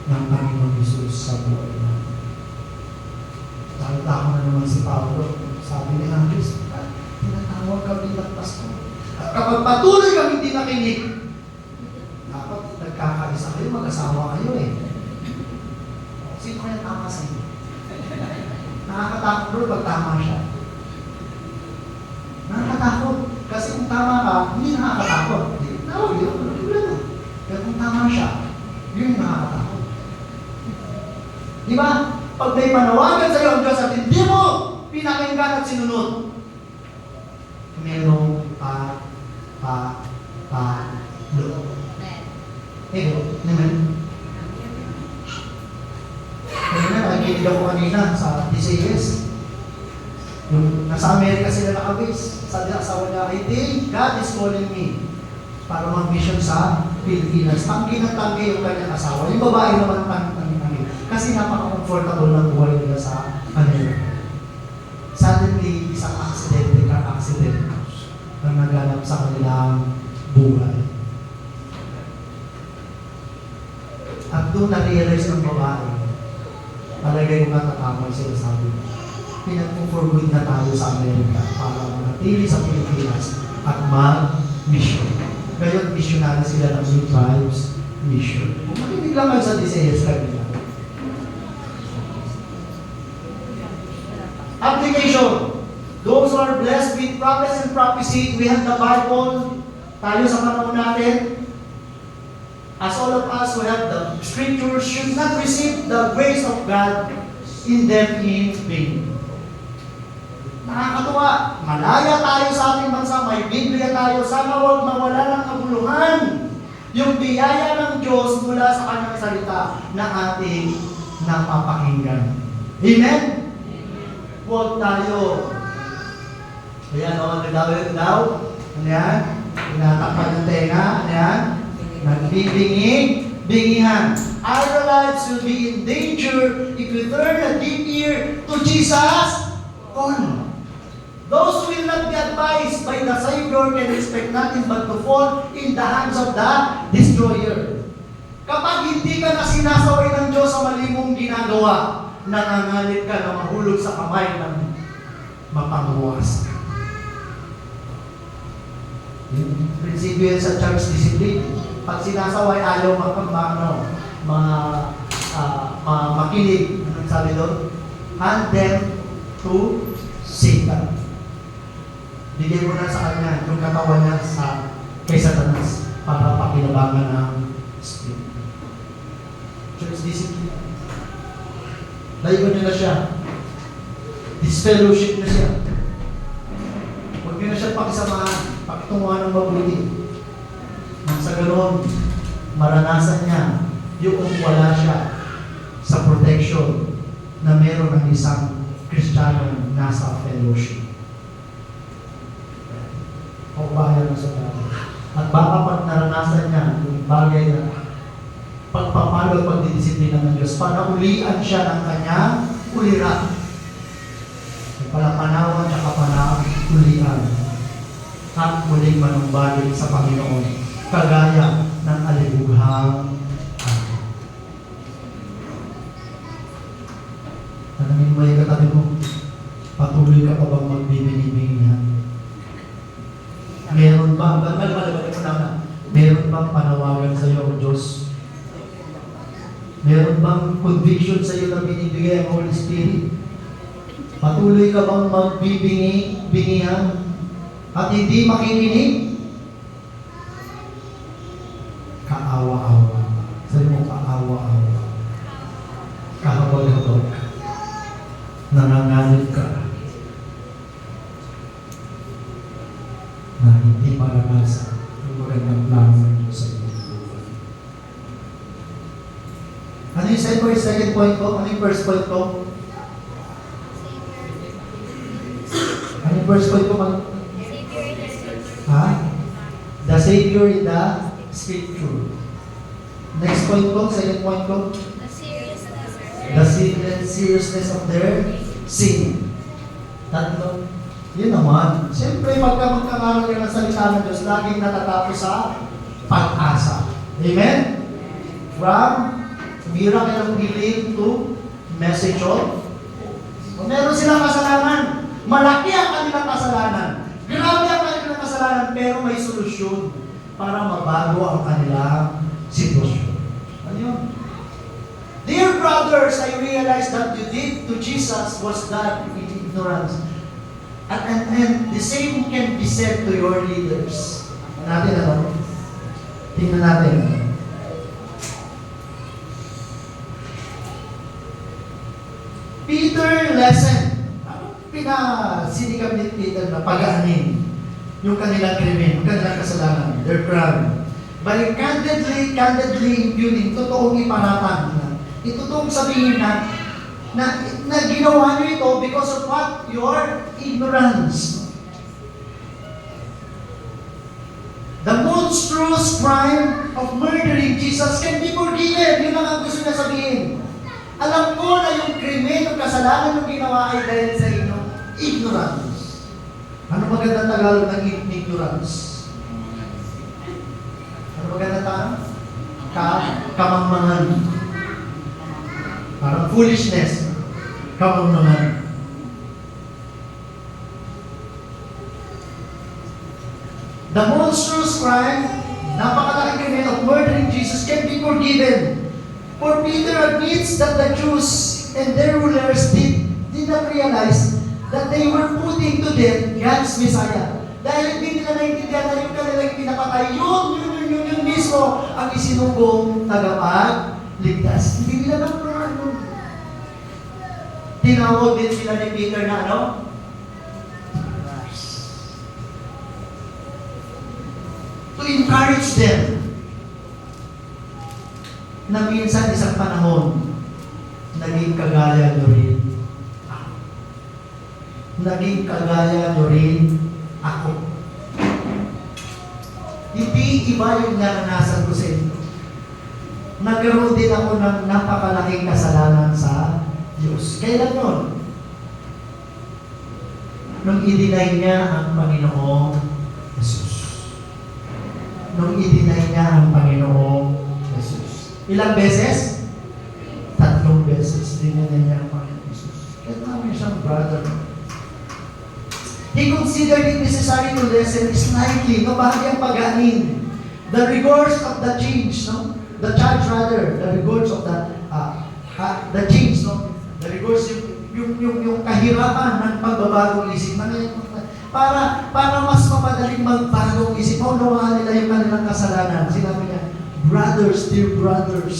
Speaker 1: ng Panginoon Hesus sa buhay natin. Nakita ko na naman si Pablo, sabi ni Andres, tinatawag ka bilang pastor. At kapag patuloy kang hindi nakinig, dapat nagkakaisa kayo, mag-asawa kayo eh. Sino kaya tama sa inyo? Nakakatakot bro pag tama siya. Nakakatakot. Kasi kung tama ka, hindi nakakatakot. Tawag yun, wala. Pero kung tama siya, yun yung nakakatakot. Di ba? Pag may panawagan sa iyo ang Diyos at hindi mo pinakinggan at sinunod, merong loob. Ego, naman. Nakikinig ako kanina sa DCS. Yung nasa Amerika sila nakabase. Sabi ng asawa niya, I think God is calling me para mag-mission sa Pilipinas. Tanggi ng tanggi yung kanyang asawa. Yung babae naman tanggi. Kasi napaka-comfortable ng buhay nila sa Amerika. Suddenly, isang car accident ang naganap sa kanilang buhay. At doon na-realize ng babae, palagay ko natatamay sila sabi niya. Pinag-forward na tayo sa Amerika para manatili sa Pilipinas at mag-mission. Ngayon, missionary sila ng New Tribes Mission. Kung makinig lang kayo sa DCS kanila. Application. Those who are blessed with prophets and prophecy, we have the Bible. Tayo sa panahon natin, as all of us who have the scriptures should not receive the grace of God in them in vain. Nakakatuwa, malaya tayo sa ating bansa, may Biblia tayo, sana huwag mawala ng kabuluhan yung biyaya ng Diyos mula sa kanyang salita na ating napapakinggan. Amen? Huwag tayo. Ayan, o, nagdawin daw. Ano yan? Tinatakpan ng tenga. Ano yan? Nagbibingi-bingihan. Our lives will be in danger if we turn a deaf ear to Jesus on. Those who will not be advised by the Savior can expect nothing but to fall in the hands of the destroyer. Kapag hindi ka na sinasaway ng Diyos sa mali mong ginagawa, nangangalit ka na mahulog sa kamay ng mapanguwas. Yung prinsipyo yan sa church discipline. Pag sinasaway, ayaw makinig. Anong sabi doon? Hand them to Satan. Bigay mo na sa kanya yung katawan niya kay Satanas para pakinabangan ng Spirit. Church discipline. Layuan niyo na siya. Disfellowship na siya. Huwag niyo na siya pakisamahan. Pakitunguhan ng mabuti. Nang sa ganoon, maranasan niya yung wala siya sa protection na meron ng isang Kristiyano nasa fellowship. O bayan na sa tayo. At baka pag naranasan niya yung bagay na pagpapalo, pagdidisiplina ng Diyos, panaulian siya ng kanyang ulira. Palapanawan at kapanaulian at muling manumbalik sa Panginoon, kagaya ng alibughang araw. Tanangin mo yung katabi mo, patuloy ka pa bang magbibinibingan? Meron ba? Meron bang panawagan sa iyo, Diyos? Meron bang conviction sa iyo na binibigay ang Holy Spirit? Patuloy ka bang magbibingi-bingihan at hindi makikinig? Kaawa-awa. Sabi mo, kaawa-awa. Kahabag-habag. Nangangalit ka na hindi maranasan ang magandang plano ng Diyos sa iyo. Ano yung second point ko? Ano yung first point ko? Ano yung first point ko? Ha? The Savior in the Scripture. Next point ko, second point ko? The seriousness of their sin. Tatlo. Yun naman. Siyempre, pagka magkakaroon ka ng salita ng Diyos, laging natatapos sa pag-asa. Amen? From miracle of healing to message of. Kung meron silang kasalanan, malaki ang kanilang kasalanan. Grabe ang kanilang kasalanan, pero may solusyon para mabago ang kanilang sitwasyon. Ano yun? Dear brothers, I realize that you did to Jesus was that in ignorance. And the same can be said to your leaders. Natin ano? Tingnan natin. Peter lesson. Pinasinikap ni Peter na pag-aanin yung kanilang krimen, yung kanilang kasalanan, their crime. By candidly impugning, totoong iparatang na, itotoong sabihin na, Na ginawa nyo ito because of what? Your ignorance. The monstrous crime of murdering Jesus can be forgiven. Yun ang gusto niya sabihin. Alam ko na yung krimen, yung kasalanan yung ginawa ay dahil sa inyong ignorance. Ano magandang Tagalog ng ignorance? Ano magandang Tagalog? Kamangmangan. Parang foolishness. Kamangmangan. The monstrous crime, napakalaking krimen of murdering Jesus can be forgiven. For Peter admits that the Jews and their rulers did not realize that they were putting to death God's Messiah. Dahil hindi nila naintindihan na yung kanilang pinapatay, yun mismo ang isinugong tagapagligtas. Hindi nila napunan yun. Tinawag din sila ni Peter na ano? To encourage them na minsan isang panahon naging kagaya nyo rin ako. Naging kagaya nyo rin ako. Hindi iba yung naranasan ko sa inyo. Nagkaroon din ako ng napakalaking kasalanan sa Diyos. Kailan yun? Nung i-deny niya ang Panginoong Jesus. Nung i-deny niya ang Panginoong Jesus. Ilang beses? 3 beses. Dinay niya ang Panginoong Jesus. Kaya namin siyang brother. He considered it necessary to lessen slightly, no, bahagyang pag-anin, the regards of the change, no? The charge rather, the regards of the change, no? The regards, yung kahirapan ng pagbabagong isip. Para mas mapadaling magbagong isip, maunawaan nila yung kanilang kasalanan. Sinabi niya, brothers, dear brothers,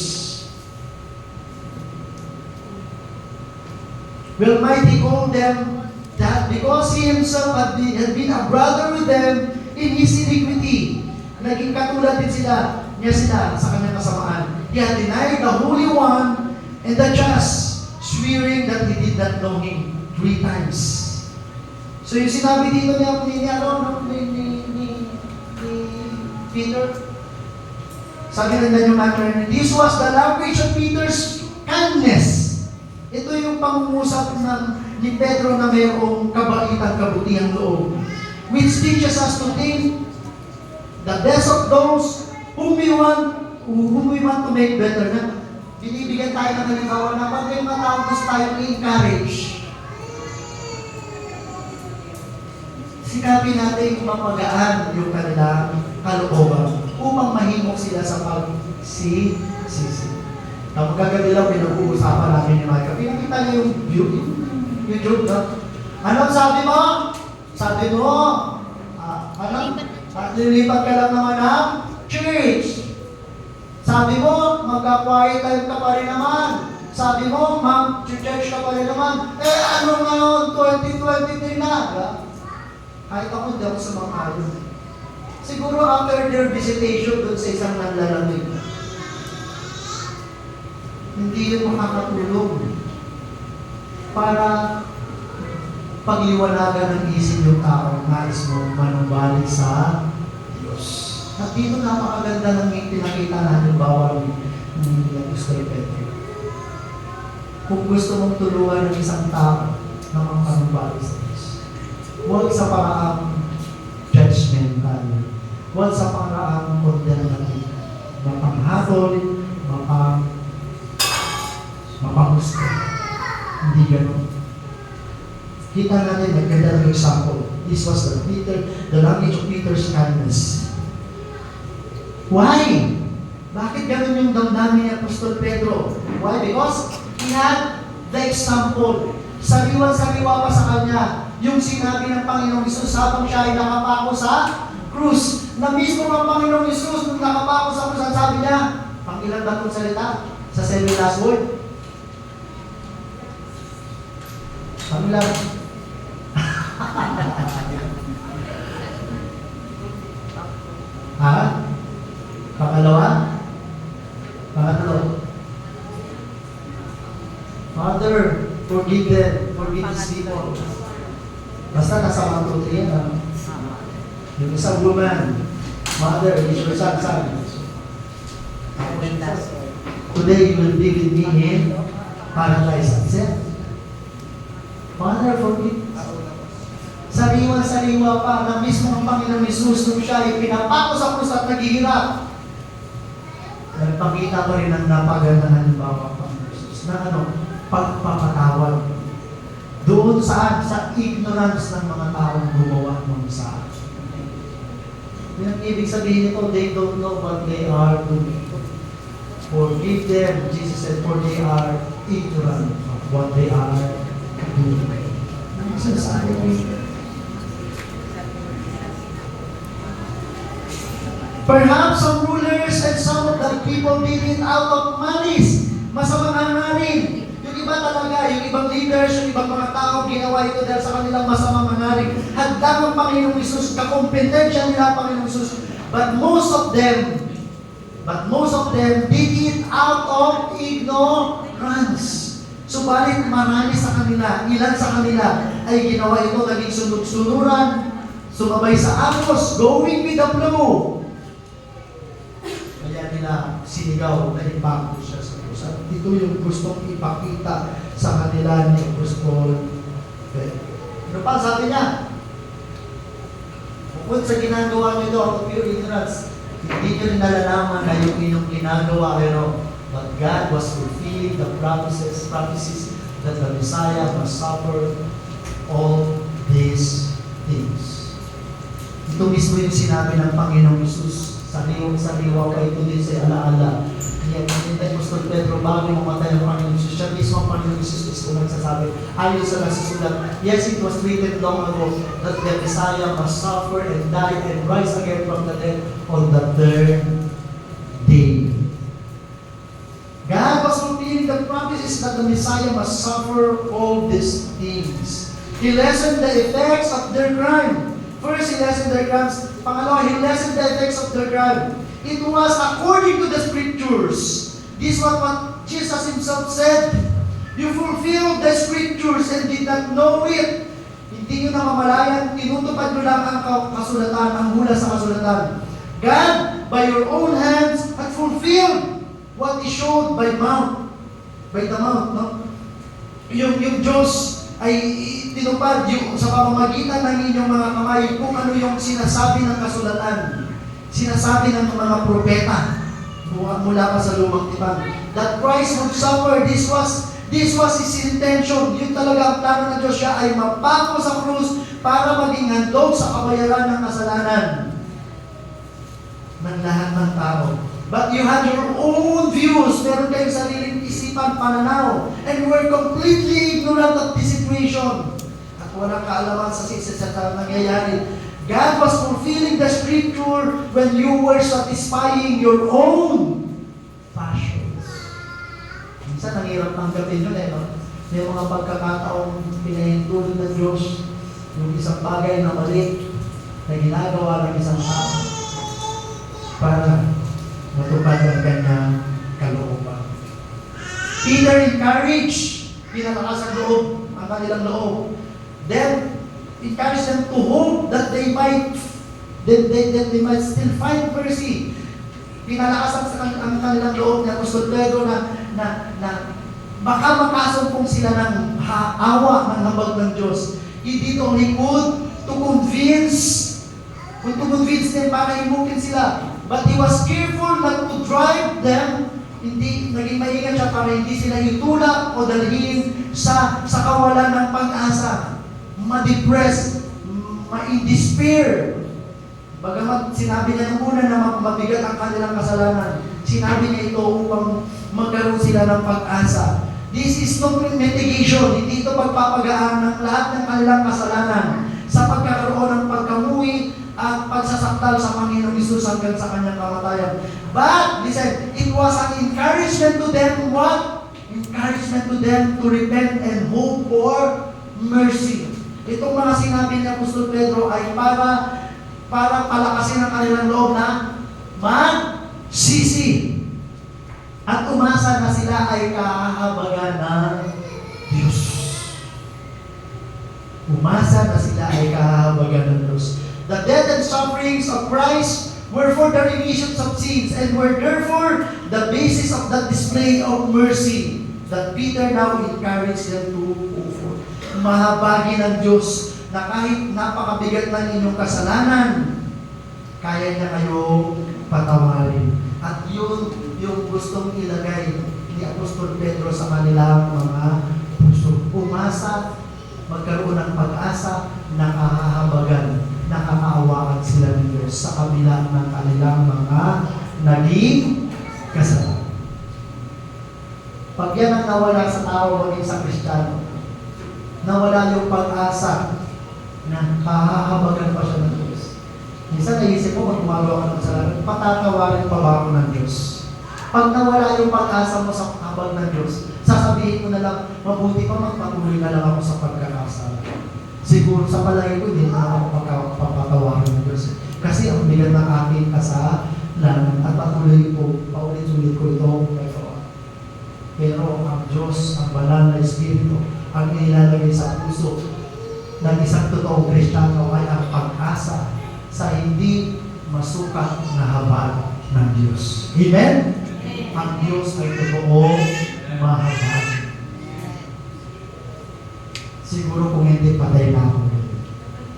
Speaker 1: will mighty call them that because he himself had been a brother with them in his iniquity. Naging katulad din niya sila sa kanyang kasamaan. He had denied the Holy One and the just, swearing that he did not know him 3 times. So yung sinabi dito ni Peter, sabi rin na yung manner, this was the language of Peter's kindness. Ito yung pangungusap ni Pedro na mayroong kabaitan, kabutihang loob, which teaches us to think the best of those whom we want to make better. Na binibigyan tayo ng halimbawa na pag may matawag gusto tayong i-encourage, sinabi natin mapagaan yung kanilang kalooban upang mahimok sila sa pagsisisi. Tapos kagabi lang pinag-uusapan namin ni Micah. Pinakita niya yung YouTube, no? Anong sabi mo? Sabi mo, lilipat ka lang naman ng church. Sabi mo, magka-quiet time ka pa rin naman. Sabi mo, mag-church ka pa rin naman. Ano ngayon, 2023 na? Kahit ako, hindi ako sumang-ayon. Siguro after their visitation doon sa isang nanlalamig, hindi yun makakatulong para pagliwanagan ng isip yung tao nais mo manumbalik sa Diyos. At dito napakaganda ng pinakita na halimbawa ni Apostol Pedro. Kung gusto mong tulungan ng isang tao na manumbalik sa Diyos, huwag sa paraang judgmental, huwag sa paraang condemnative, mapanghatol, mapanghusto. Hindi ganun. Kita natin, nagkanda ng example. This was the language of Peter's kindness. Why? Bakit ganun yung damdamin ni Apostol Pedro? Why? Because he had the example. Sariwan-sariwa pa sa kanya yung sinabi ng Panginoong Isus habang siya ay nakapako sa krus. Na mismo ng Panginoong Isus nung nakapako sa krus, ang sabi niya, pang-ilan ba itong salita? Sa 7 last word? Pang-ilan? Ha? Pangalawa? Pangatlo? Father, forgive them, forgive these people. Basta nasa 1, 2, 3 yan. ah. Yung isang woman, Mother, is your son. Today you will be with me in paradise. Accept. Father, forgive. Sariwa-sariwa pa na mismo ang Panginoon Jesus nung siya ay pinapako sa krus at naghihirap. Nagpakita pa rin ang napaganda na halimbawa pa ng Jesus na pagpapatawad. Doon saan? Sa ignorance ng mga taong gumawa ng saan. Yung ibig sabihin nito, they don't know what they are doing. Forgive them, Jesus said, for they are ignorant of what they are doing. Ano sinasabi ko? Perhaps some rulers and some of the people did it out of malice. Masamang hangarin. Yung iba talaga, yung ibang leaders, yung ibang mga tao, ginawa ito dahil sa kanilang masamang hangarin. Hadlang ang Panginoong Isus, kakompetensya nila ang Panginoong Isus. But most of them did it out of ignorance. Subalit marami sa kanila, ilan sa kanila ay ginawa ito, naging sunod-sunuran, sumabay sa agos, going with the flow. Kaya nila sinigaw na impacto siya sa Diyos. At ito yung gustong ipakita sa kanila ni Apostol Pedro. Ano pa sabi niya? Bukod sa ginagawa niyo ito out of pure ignorance, hindi nyo rin nalalaman na yung inyong ginagawa, but God was fulfilling the prophecies that the Messiah must suffer all these things. Ito mismo yung sinabi ng Panginoong Jesus. Sariwa pa ito din sa alaala. Kaya kanina Apostol Pedro, bago mamatay ang Panginoong Jesus, siya mismo ang Panginoong Jesus mismo nagsasabi, ayon sa nasusulat, yes, it was written long ago that the Messiah must suffer and die and rise again from the dead on the third day. God was fulfilling the promises that the Messiah must suffer all these things. He lessened the effects of their crime. First, He lessened their crimes. Pangalawa, He lessened the effects of their crime. It was according to the Scriptures. This was what Jesus Himself said. You fulfilled the Scriptures and did not know it. Hindi nyo namamalayan, tinutupad nyo lang ang kasulatan, ang hula sa kasulatan. God, by your own hands, had fulfilled what He showed by the mouth, no? Yung Diyos ay tinupad yung sa pamamagitan ng inyong mga kamay kung ano yung sinasabi ng kasulatan, sinasabi ng mga propeta mula pa sa lumang tipan. That Christ would suffer, this was His intention. Yun talaga ang plano ng Diyos, siya ay mapako sa krus para maging handog sa kabayaran ng kasalanan ng lahat ng tao. But you had your own views, meron kayong sariling isipan, pananaw, and were completely ignorant of this situation. At walang kaalaman sa nangyayari. God was fulfilling the Scripture when you were satisfying your own passions. Minsan, ang hirap tanggapin yun no? May mga pagkakataong pinahintulot ng Diyos yung isang bagay na mali na ginagawa ng isang tao para matupad ang kanyang kalooban. Peter encouraged, pinalakas ang loob, ang kanilang loob. Then, encourage them to hope that they might still find mercy. Pinalakas ang kanilang loob ni Apostol Pedro na baka makasumpong sila ng awa ng habag ng Diyos. He did only good to convince them para imukin sila. But he was careful not to drive them, hindi, naging maingat siya para hindi sila itulak o dalhin sa kawalan ng pag-asa, ma-depress, ma-despair. Bagamat sinabi niya nung una na mabigat ang kanilang kasalanan, sinabi niya ito upang magkaroon sila ng pag-asa. This is no mitigation, hindi ito pagpapagaan ng lahat ng kanilang kasalanan sa pagkakaroon ng pagkamuhi at pagsasaktal sa Panginoong Hesus hanggang sa kanyang kamatayan. But, listen, it was an encouragement to them, what? Encouragement to them to repent and hope for mercy. Itong mga sinabi ni Apostol Pedro ay para palakasin ang kanilang loob na magsisi at umasa na sila ay kahahabagan ng sufferings of Christ were for the remission of sins and were therefore the basis of that display of mercy that Peter now encouraged them to go for. Mahabagi ng Diyos na kahit napakabigat ng inyong kasalanan, kaya niya kayong patawarin. At yun yung gustong ilagay ni Apostol Pedro sa kanilang mga puso. Umasa, magkaroon ng pag-asa, nakahahabagan, nakakaawaan sila ng Diyos sa kabila ng kanilang mga naging kasalanan. Pag yan ang nawala sa tao maging sa Kristiyano, nawala yung pag-asa na kahahabagan pa siya ng Diyos. Minsan naisip mo, pag gumagawa ka ng kasalanan, patatawarin pa ba ako ng Diyos? Pag nawala yung pag-asa mo sa habag ng Diyos, sasabihin mo na lang, mabuti pa magpatuloy na lang ako sa pagkakasala. Siguro sa palagay ko, hindi na ako papatawarin ng Diyos. Kasi ang bigat ng aking kasalanan at patuloy ko, paulit-ulit ko itong ito. Pero ang Diyos, ang banal na Espiritu, ang nilalagay sa puso ng isang totoong Kristiyano ay ang pag-asa sa hindi masukat na habag ng Diyos. Amen? Ang Diyos ay totoong mahabag. Siguro kung hindi patay na ako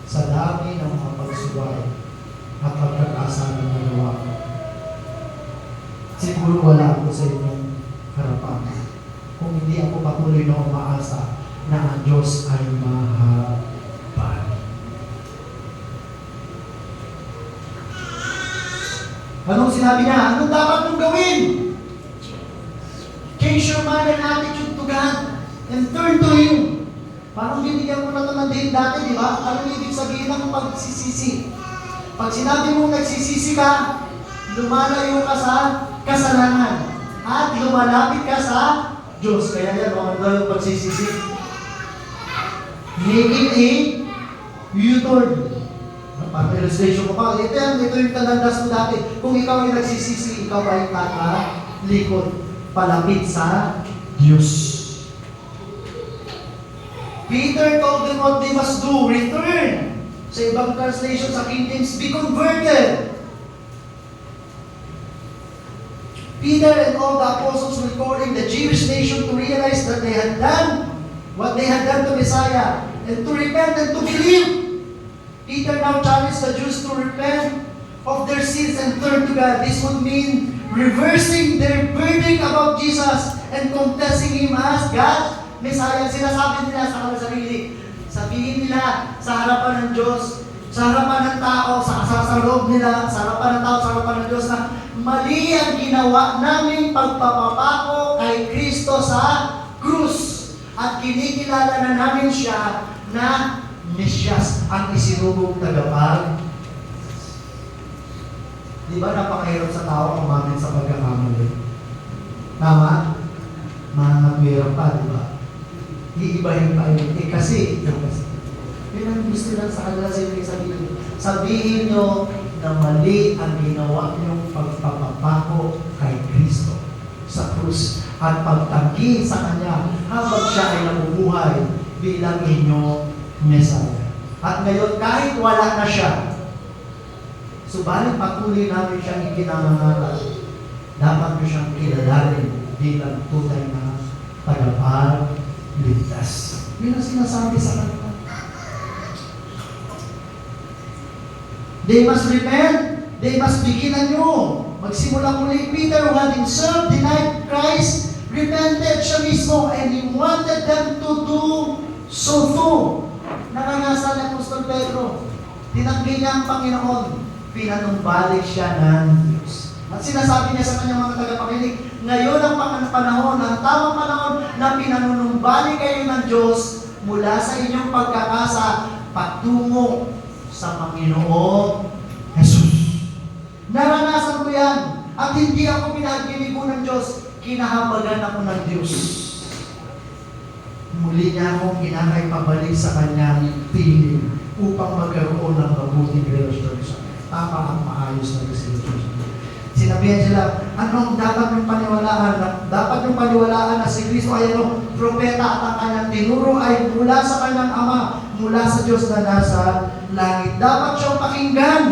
Speaker 1: sa dami ng mga pagsuway at pagkakasa ng nagawa ko, siguro wala ako sa inyong harapan kung hindi ako patuloy na umaasa na ang Diyos ay mahabag. Anong sinabi niya? Anong dapat mong gawin? Change your mind and attitude to God and turn to Him. Parang binigyan ko na ito ng din dati, di ba? Anong ibig sabihin ng pagsisisi? Pag sinabi mong nagsisisi ka, lumalayo ka sa kasalanan at lumalapit ka sa Diyos. Kaya yan, ano yung pagsisisi? Making a U-turn. Parang illustration ko pa. Ito yung tanandas mo dati. Kung ikaw ay nagsisisi, ikaw ay kakalikod palapit sa Diyos. Peter told them what they must do. Return. Sa ibang translation sa King James, be converted. Peter and all the apostles were calling the Jewish nation to realize that they had done what they had done to Messiah and to repent and to believe. Peter now challenged the Jews to repent of their sins and turn to God. This would mean reversing their verdict about Jesus and confessing Him as God's Messiah. Sinasabi nila sa kanilang sarili. Sabihin nila sa harapan ng Diyos, sa harapan ng tao, sa loob nila, sa harapan ng tao, sa harapan ng Diyos na mali ang ginawa naming pagpapapako kay Kristo sa krus. At kinikilala na namin siya na Mesyas, ang isinugong tagapag. Di ba napakahirap sa tao umamin sa pagkakamali? Tama? Mahirap pa, di ba? Iibahin pa yun. Kasi. Yun ang gusto lang sa kanila sabihin. Sabihin nyo na mali ang ginawa niyong pagpapapako kay Kristo sa krus at pagtanggi sa Kanya habang siya ay nabubuhay bilang inyong Messiah. At ngayon, kahit wala na siya, subalit patuloy namin siyang ikinangangaral, dapat nyo siyang kilalanin bilang tunay na tagapagligtas. Yun ang sinasabi sa kanila. They must repent. They must begin anew. Magsimula muli. Peter, who had himself denied Christ, repented siya mismo and he wanted them to do so too. Naranasan ni Apostol Pedro. Tinanggi niya ang Panginoon. Pinanumbalik siya ng Diyos. At sinasabi niya sa kanyang mga tagapakinig, ngayon ang panahon, ang tamang panahon na pinanunumbalik kayo ng Diyos mula sa inyong pagkakasa patungo sa Panginoong Jesus. Naranasan ko yan. At hindi ako pinagpiligo ng Diyos. Kinahabagan ako ng Diyos. Muli niya akong kinakay pabalik sa kanyang piling upang magkaroon ng mabuting relasyon sa tama ang maayos na relasyon. Sinabihan sila, anong dapat yung paniwalaan? Dapat yung paniwalaan na si Kristo ay propeta at ang kanyang tinuro ay mula sa kanyang Ama, mula sa Diyos na nasa langit. Dapat siyang pakinggan.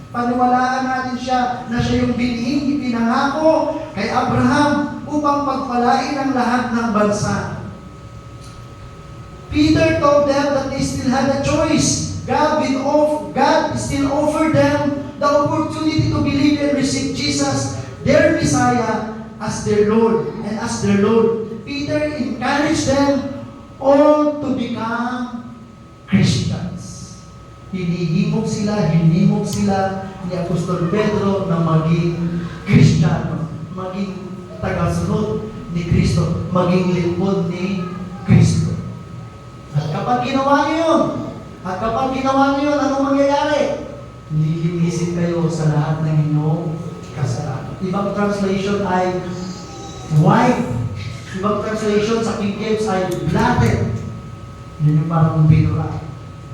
Speaker 1: Paniwalaan natin siya na siya yung binhing ipinangako kay Abraham upang pagpalain ang lahat ng bansa. Peter told them that they still had a choice. God still offered them the opportunity to believe and receive Jesus, their Messiah, as their Lord and as their Lord. Peter encouraged them all to become Christians. Hinihimok sila ni Apostol Pedro na maging Kristiyano, maging tagasunod ni Kristo, maging lingkod ni Kristo. At kapag ginawa niyo yun, anong mangyayari? Lilinisin kayo sa lahat ng inyong kasalanan. Ibang translation ay white. Ibang translation sa King James ay blotted. Yun yung parang binura.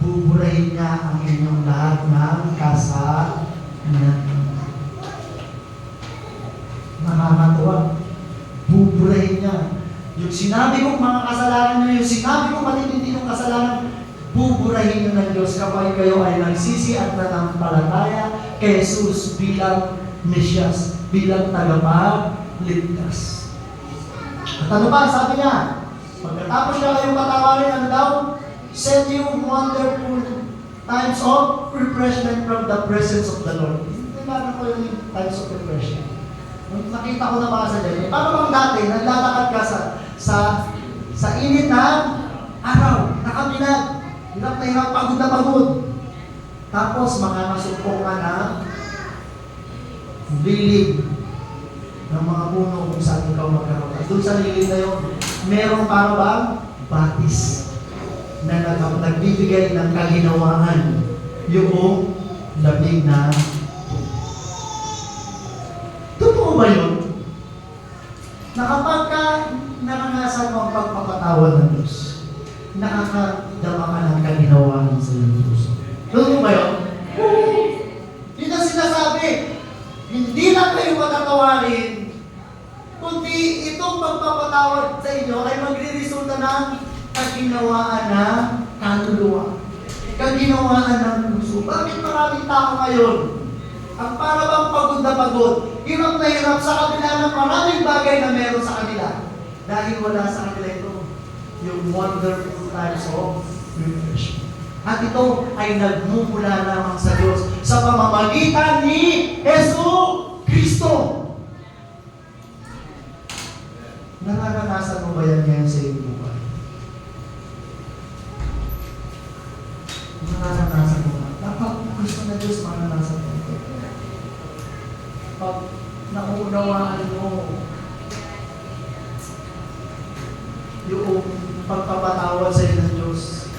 Speaker 1: Buburahin niya ang inyong lahat ng kasalanan. Nakakatuwa. Buburahin niya. Yung sinabi kong mga kasalanan niyo, yung sinabi kong matitindi yung kasalanan, buburahin niyo ng Diyos kapag kayo ay nagsisi at nanampalataya kay Jesus bilang Mesyas, bilang tagapagligtas. At ano ba, sabi niya, pagkatapos niya kayong patawarin, ano daw? Send you wonderful times of refreshment from the presence of the Lord. Kailangan ko yung times of refreshment. Nakita ko na ba sa dyan? Paano bang dati, naglalakad ka sa init ng araw, nakabilag, hirap na hirap, pagod na pagod. Tapos mga nasupong ka na lilim ng mga puno kung saan ikaw magkaroon. At doon sa lilim na yun, meron para bang batis na nagbibigay ng kaginawaan yung lamig na totoo ba yun? Na kapag ka naranasan mo ang pagpapatawad ng Diyos, nakakadama ka ng kaginawaan sa iyong puso. Totoo ba yun? Yun ang sinasabi. Hindi lang kayo matatawarin, kundi itong pagpapatawad sa inyo ay magre-resulta ng kaginawaan ng kaluluwa. Kaginawaan ng puso. Bakit maraming tao ngayon? Ang para bang pagod na pagod, hirap na hirap sa kabila ng maraming bagay na meron sa kanila. Dahil wala sa kanila ito, yung wonderful times of refreshment. At ito ay nagmumula lamang sa Diyos sa pamamagitan ni Jesu Kristo. Nararanasan mo ba yan ngayon sa iyong buhay? Nararanasan mo ba? Dapat gusto na Diyos maranasan mo. Pag nauunawaan mo yung pagpapatawad sa iyo ng Diyos,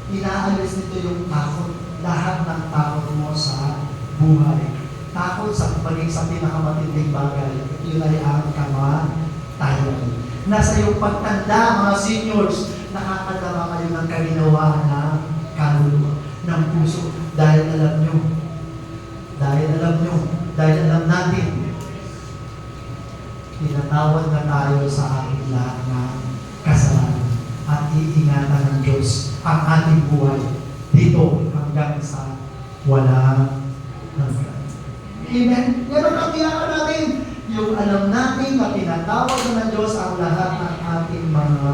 Speaker 1: inaalis nito yung takot, lahat ng takot mo sa buhay. Takot sa pagiging sa pinakamatinding bagay, yun ay ang kamatayan. Nasa iyong pagtanda, mga seniors, nakakadama kayo ng kaginawaan ng kaluluwa, ng puso, dahil alam natin, tinatawad na tayo sa ating lahat ng kasalanan at iingatan ng Diyos ang ating buhay dito hanggang sa walang hanggan. Amen? Yan ang katiyakan natin. Yung alam natin na pinatawad na ng Diyos ang lahat ng ating mga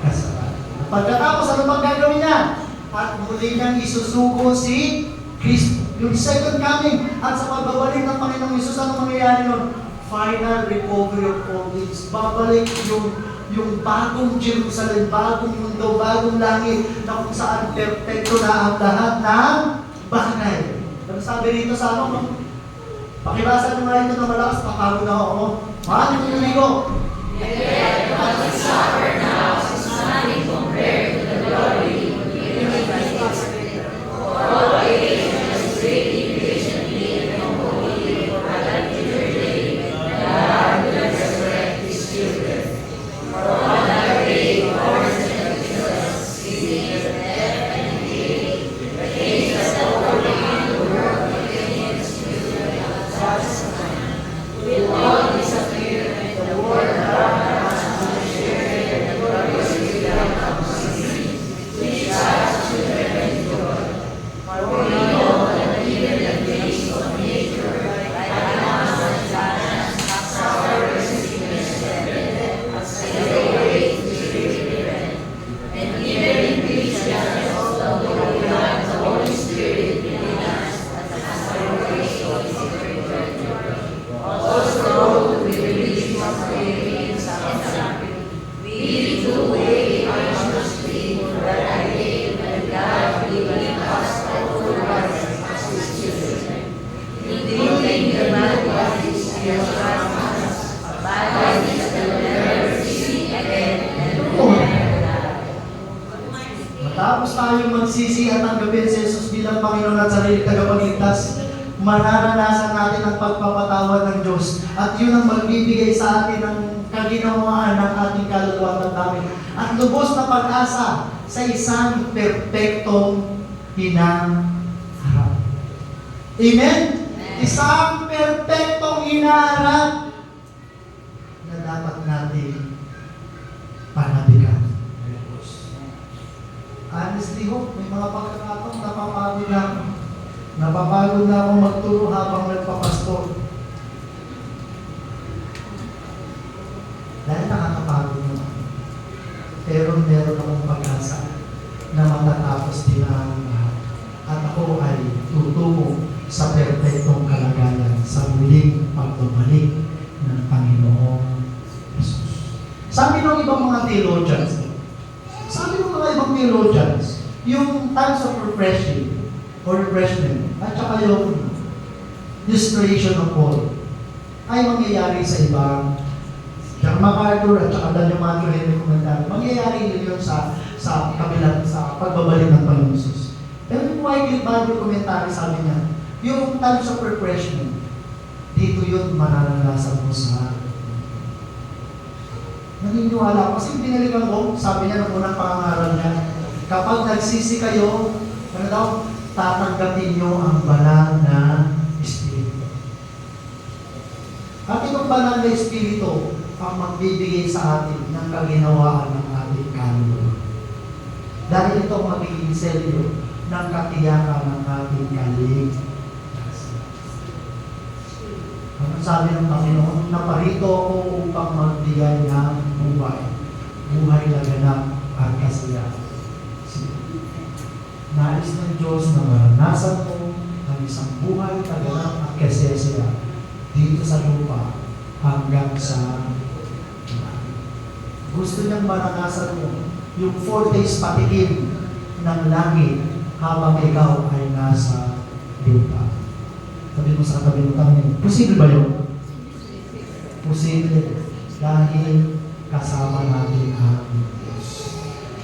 Speaker 1: kasalanan. Pagkatapos, ano pang gagawin niya? At muli niyang isusuko si Kristo. Yung second coming at sa pagbabalik ng Panginoong Isus, ano mangyayari nun? Final recovery of all things. Babalik yung bagong Jerusalem, bagong mundo, bagong langit, na kung saan perfecto na ang lahat ng bagay. Ano sabi rito sa ano? Pakibasa nyo nga ito na malakas, pakago na ako. Mahal yung tuligo.
Speaker 2: Yet what we suffer now is nothing compared to the glory given by His Spirit. For all creation is waiting patiently and completely for that future day when God will resurrect His children. For on that day, powers and principalities, disease, death, and decay, the things that overcame the world against God's Son, will all disappear, and the world of God has no share
Speaker 1: pagkatapos tayo magsisi at tanggapin si Jesus bilang Panginoon at sarili tagapagligtas, mararanasan natin ang pagpapatawad ng Diyos. At yun ang magbibigay sa atin ng kaginawaan ng ating kaluluwa at damdamin. At lubos na pag-asa sa isang perpektong hinaharap. Amen? Isang perpektong hinaharap na dapat natin panabigan. Honestly ho, may mga pagkakataon napapagod na ako. Napapagod na akong magturo habang nagpapastor. Dahil nakakapagod naman. Pero meron akong pag-asa na matatapos din ang lahat. At ako ay tutungo sa perpektong kalagayan sa muling pagbabalik ng Panginoong Jesus. Sabi ng ibang mga theologians, yung times of refreshing or refreshment at saka yung restoration of Paul ay mangyayari sa ibang John MacArthur at saka Daniel Matthew Henry Commentary. Mangyayari yun sa kabilang sa pagbabalik ng Panginoon Jesus. Pero yung Wycliffe Bible Commentary sabi niya, yung times of refreshment, dito yun mararanasan mo sa naniniwala ko. Kasi binalikan ko, sabi niya ng unang pangangaral niya, kapag nagsisi kayo, ano daw, tatanggapin niyo ang banal na Espiritu. At itong banal na Espiritu ang magbibigay sa atin ng kaginawaan ng ating kaluluwa. Dahil ito ang magiging selyo ng katiyakan ng ating kaligtasan. Ano sabi ng Panginoon? Naparito ako upang magbigay ng buhay na ganap at kasiyahan. Nais ng Diyos na maranasan mo ang isang buhay na ganap at kasiyahan dito sa lupa hanggang sa gusto niyang maranasan mo yung 4 days patikim ng langit habang ikaw ay nasa lupa. Sabi mo sa katabi mo, posible ba yun? Posible. Dahil kasama natin ang Diyos.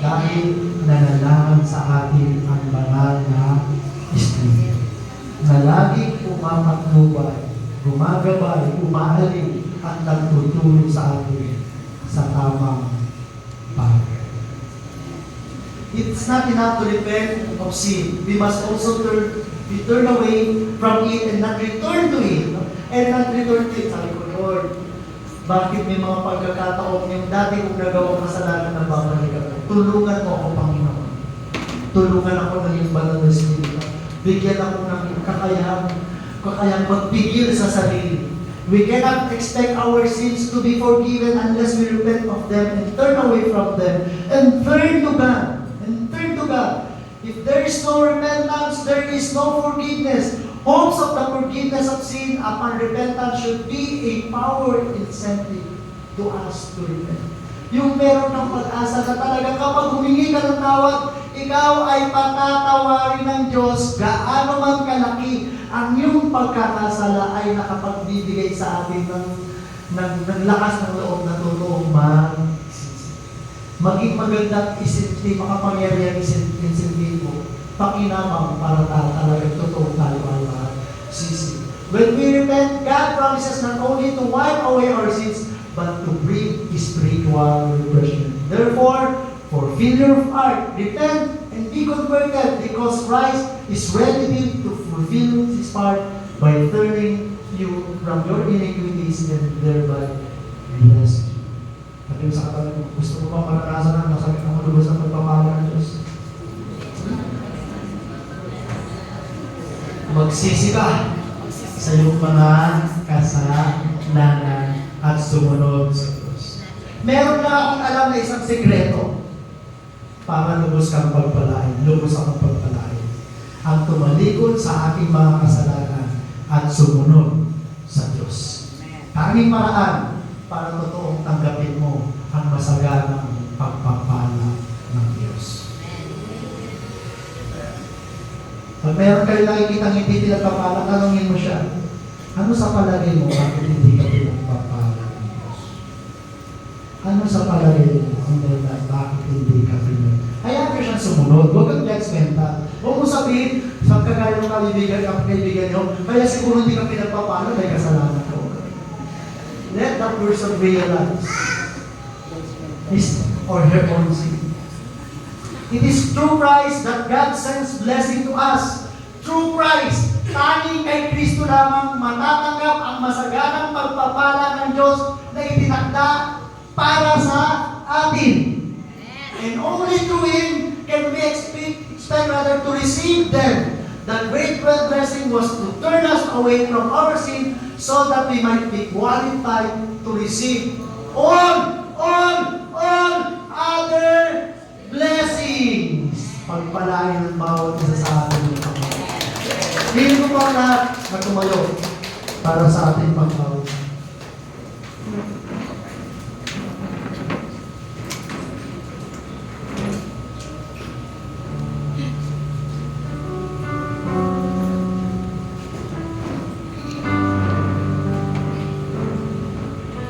Speaker 1: Dahil nanalaman sa atin ang banal na Espiritu. Na laging pumapatnubay, gumagabay, umaalin at nagtutulong sa atin sa tamang bagay. It's not enough to repent of sin. We must also turn away from it and not return to it. Sabi ko, Lord, bakit may mga pagkakataon yung dati kong nagawang kasalanan na babalikan ko? Tulungan mo ako, Panginoon. Tulungan ako ng iyong banal na Espiritu. Bigyan ako ng kakayang magbigil sa sarili. We cannot expect our sins to be forgiven unless we repent of them and turn away from them and turn to God. If there is no repentance, there is no forgiveness. Hopes of the forgiveness of sin upon repentance should be a power incentive to us to repent. Yung meron ng pag-asa na talaga kapag humingi ka ng tawad, ikaw ay patatawarin ng Diyos gaano man kalaki ang iyong pagkakasala ay nakapagbibigay sa atin ng lakas ng loob na totoong maging magandang isipin, makapangyarihan isipin mo, pakinamang para talagang totoo tayo ay sisi. When we repent, God promises not only to wipe away our sins, but to bring spiritual refreshment. Therefore, fulfill your heart, repent, and be converted, because Christ is ready to fulfill His part by turning you from your iniquities and thereby bless you. At yung sa katabi mo, gusto mo bang maranasan ang masakit ng lubos ng pagpapala ng Diyos? Magsisi ka sa iyong mga kasalanan at sumunod sa Diyos. Meron na akong alam na isang sekreto para lubos kang pagpalain, lubos akong pagpalain. Ang tumalikod sa aking mga kasalanan at sumunod sa Diyos. Tanging paraan para totoong tanggapin mo ang masaganang pagpapala ng Diyos. Pag meron kayo nakikita hindi pinagpapala, tanongin mo siya, ano sa palagay mo bakit hindi ka pinagpapala ng Diyos? Ano sa palagay mo ang bakit hindi ka pinagpapala? Hayaan ko siyang sumunod. Lord. Huwag kang judgmental. Huwag mo sabihin, sa kagaya ng kaibigan nyo, kaya siguro hindi ka pinagpapalo, may kasalanan ko. Let the person realize his or her own sin. It is through Christ that God sends blessing to us. Through Christ, tanging kay Kristo lamang matatanggap ang masaganang pagpapala ng Diyos na itinakda para sa atin. And only through Him can we expect rather to receive them. That great blessing was to turn us away from our sin so that we might be qualified to receive all other blessings. Pagpalain ng bawat isa sa atin ng Panginoon. Hindi ko po na tumayo para sa ating pagkaw.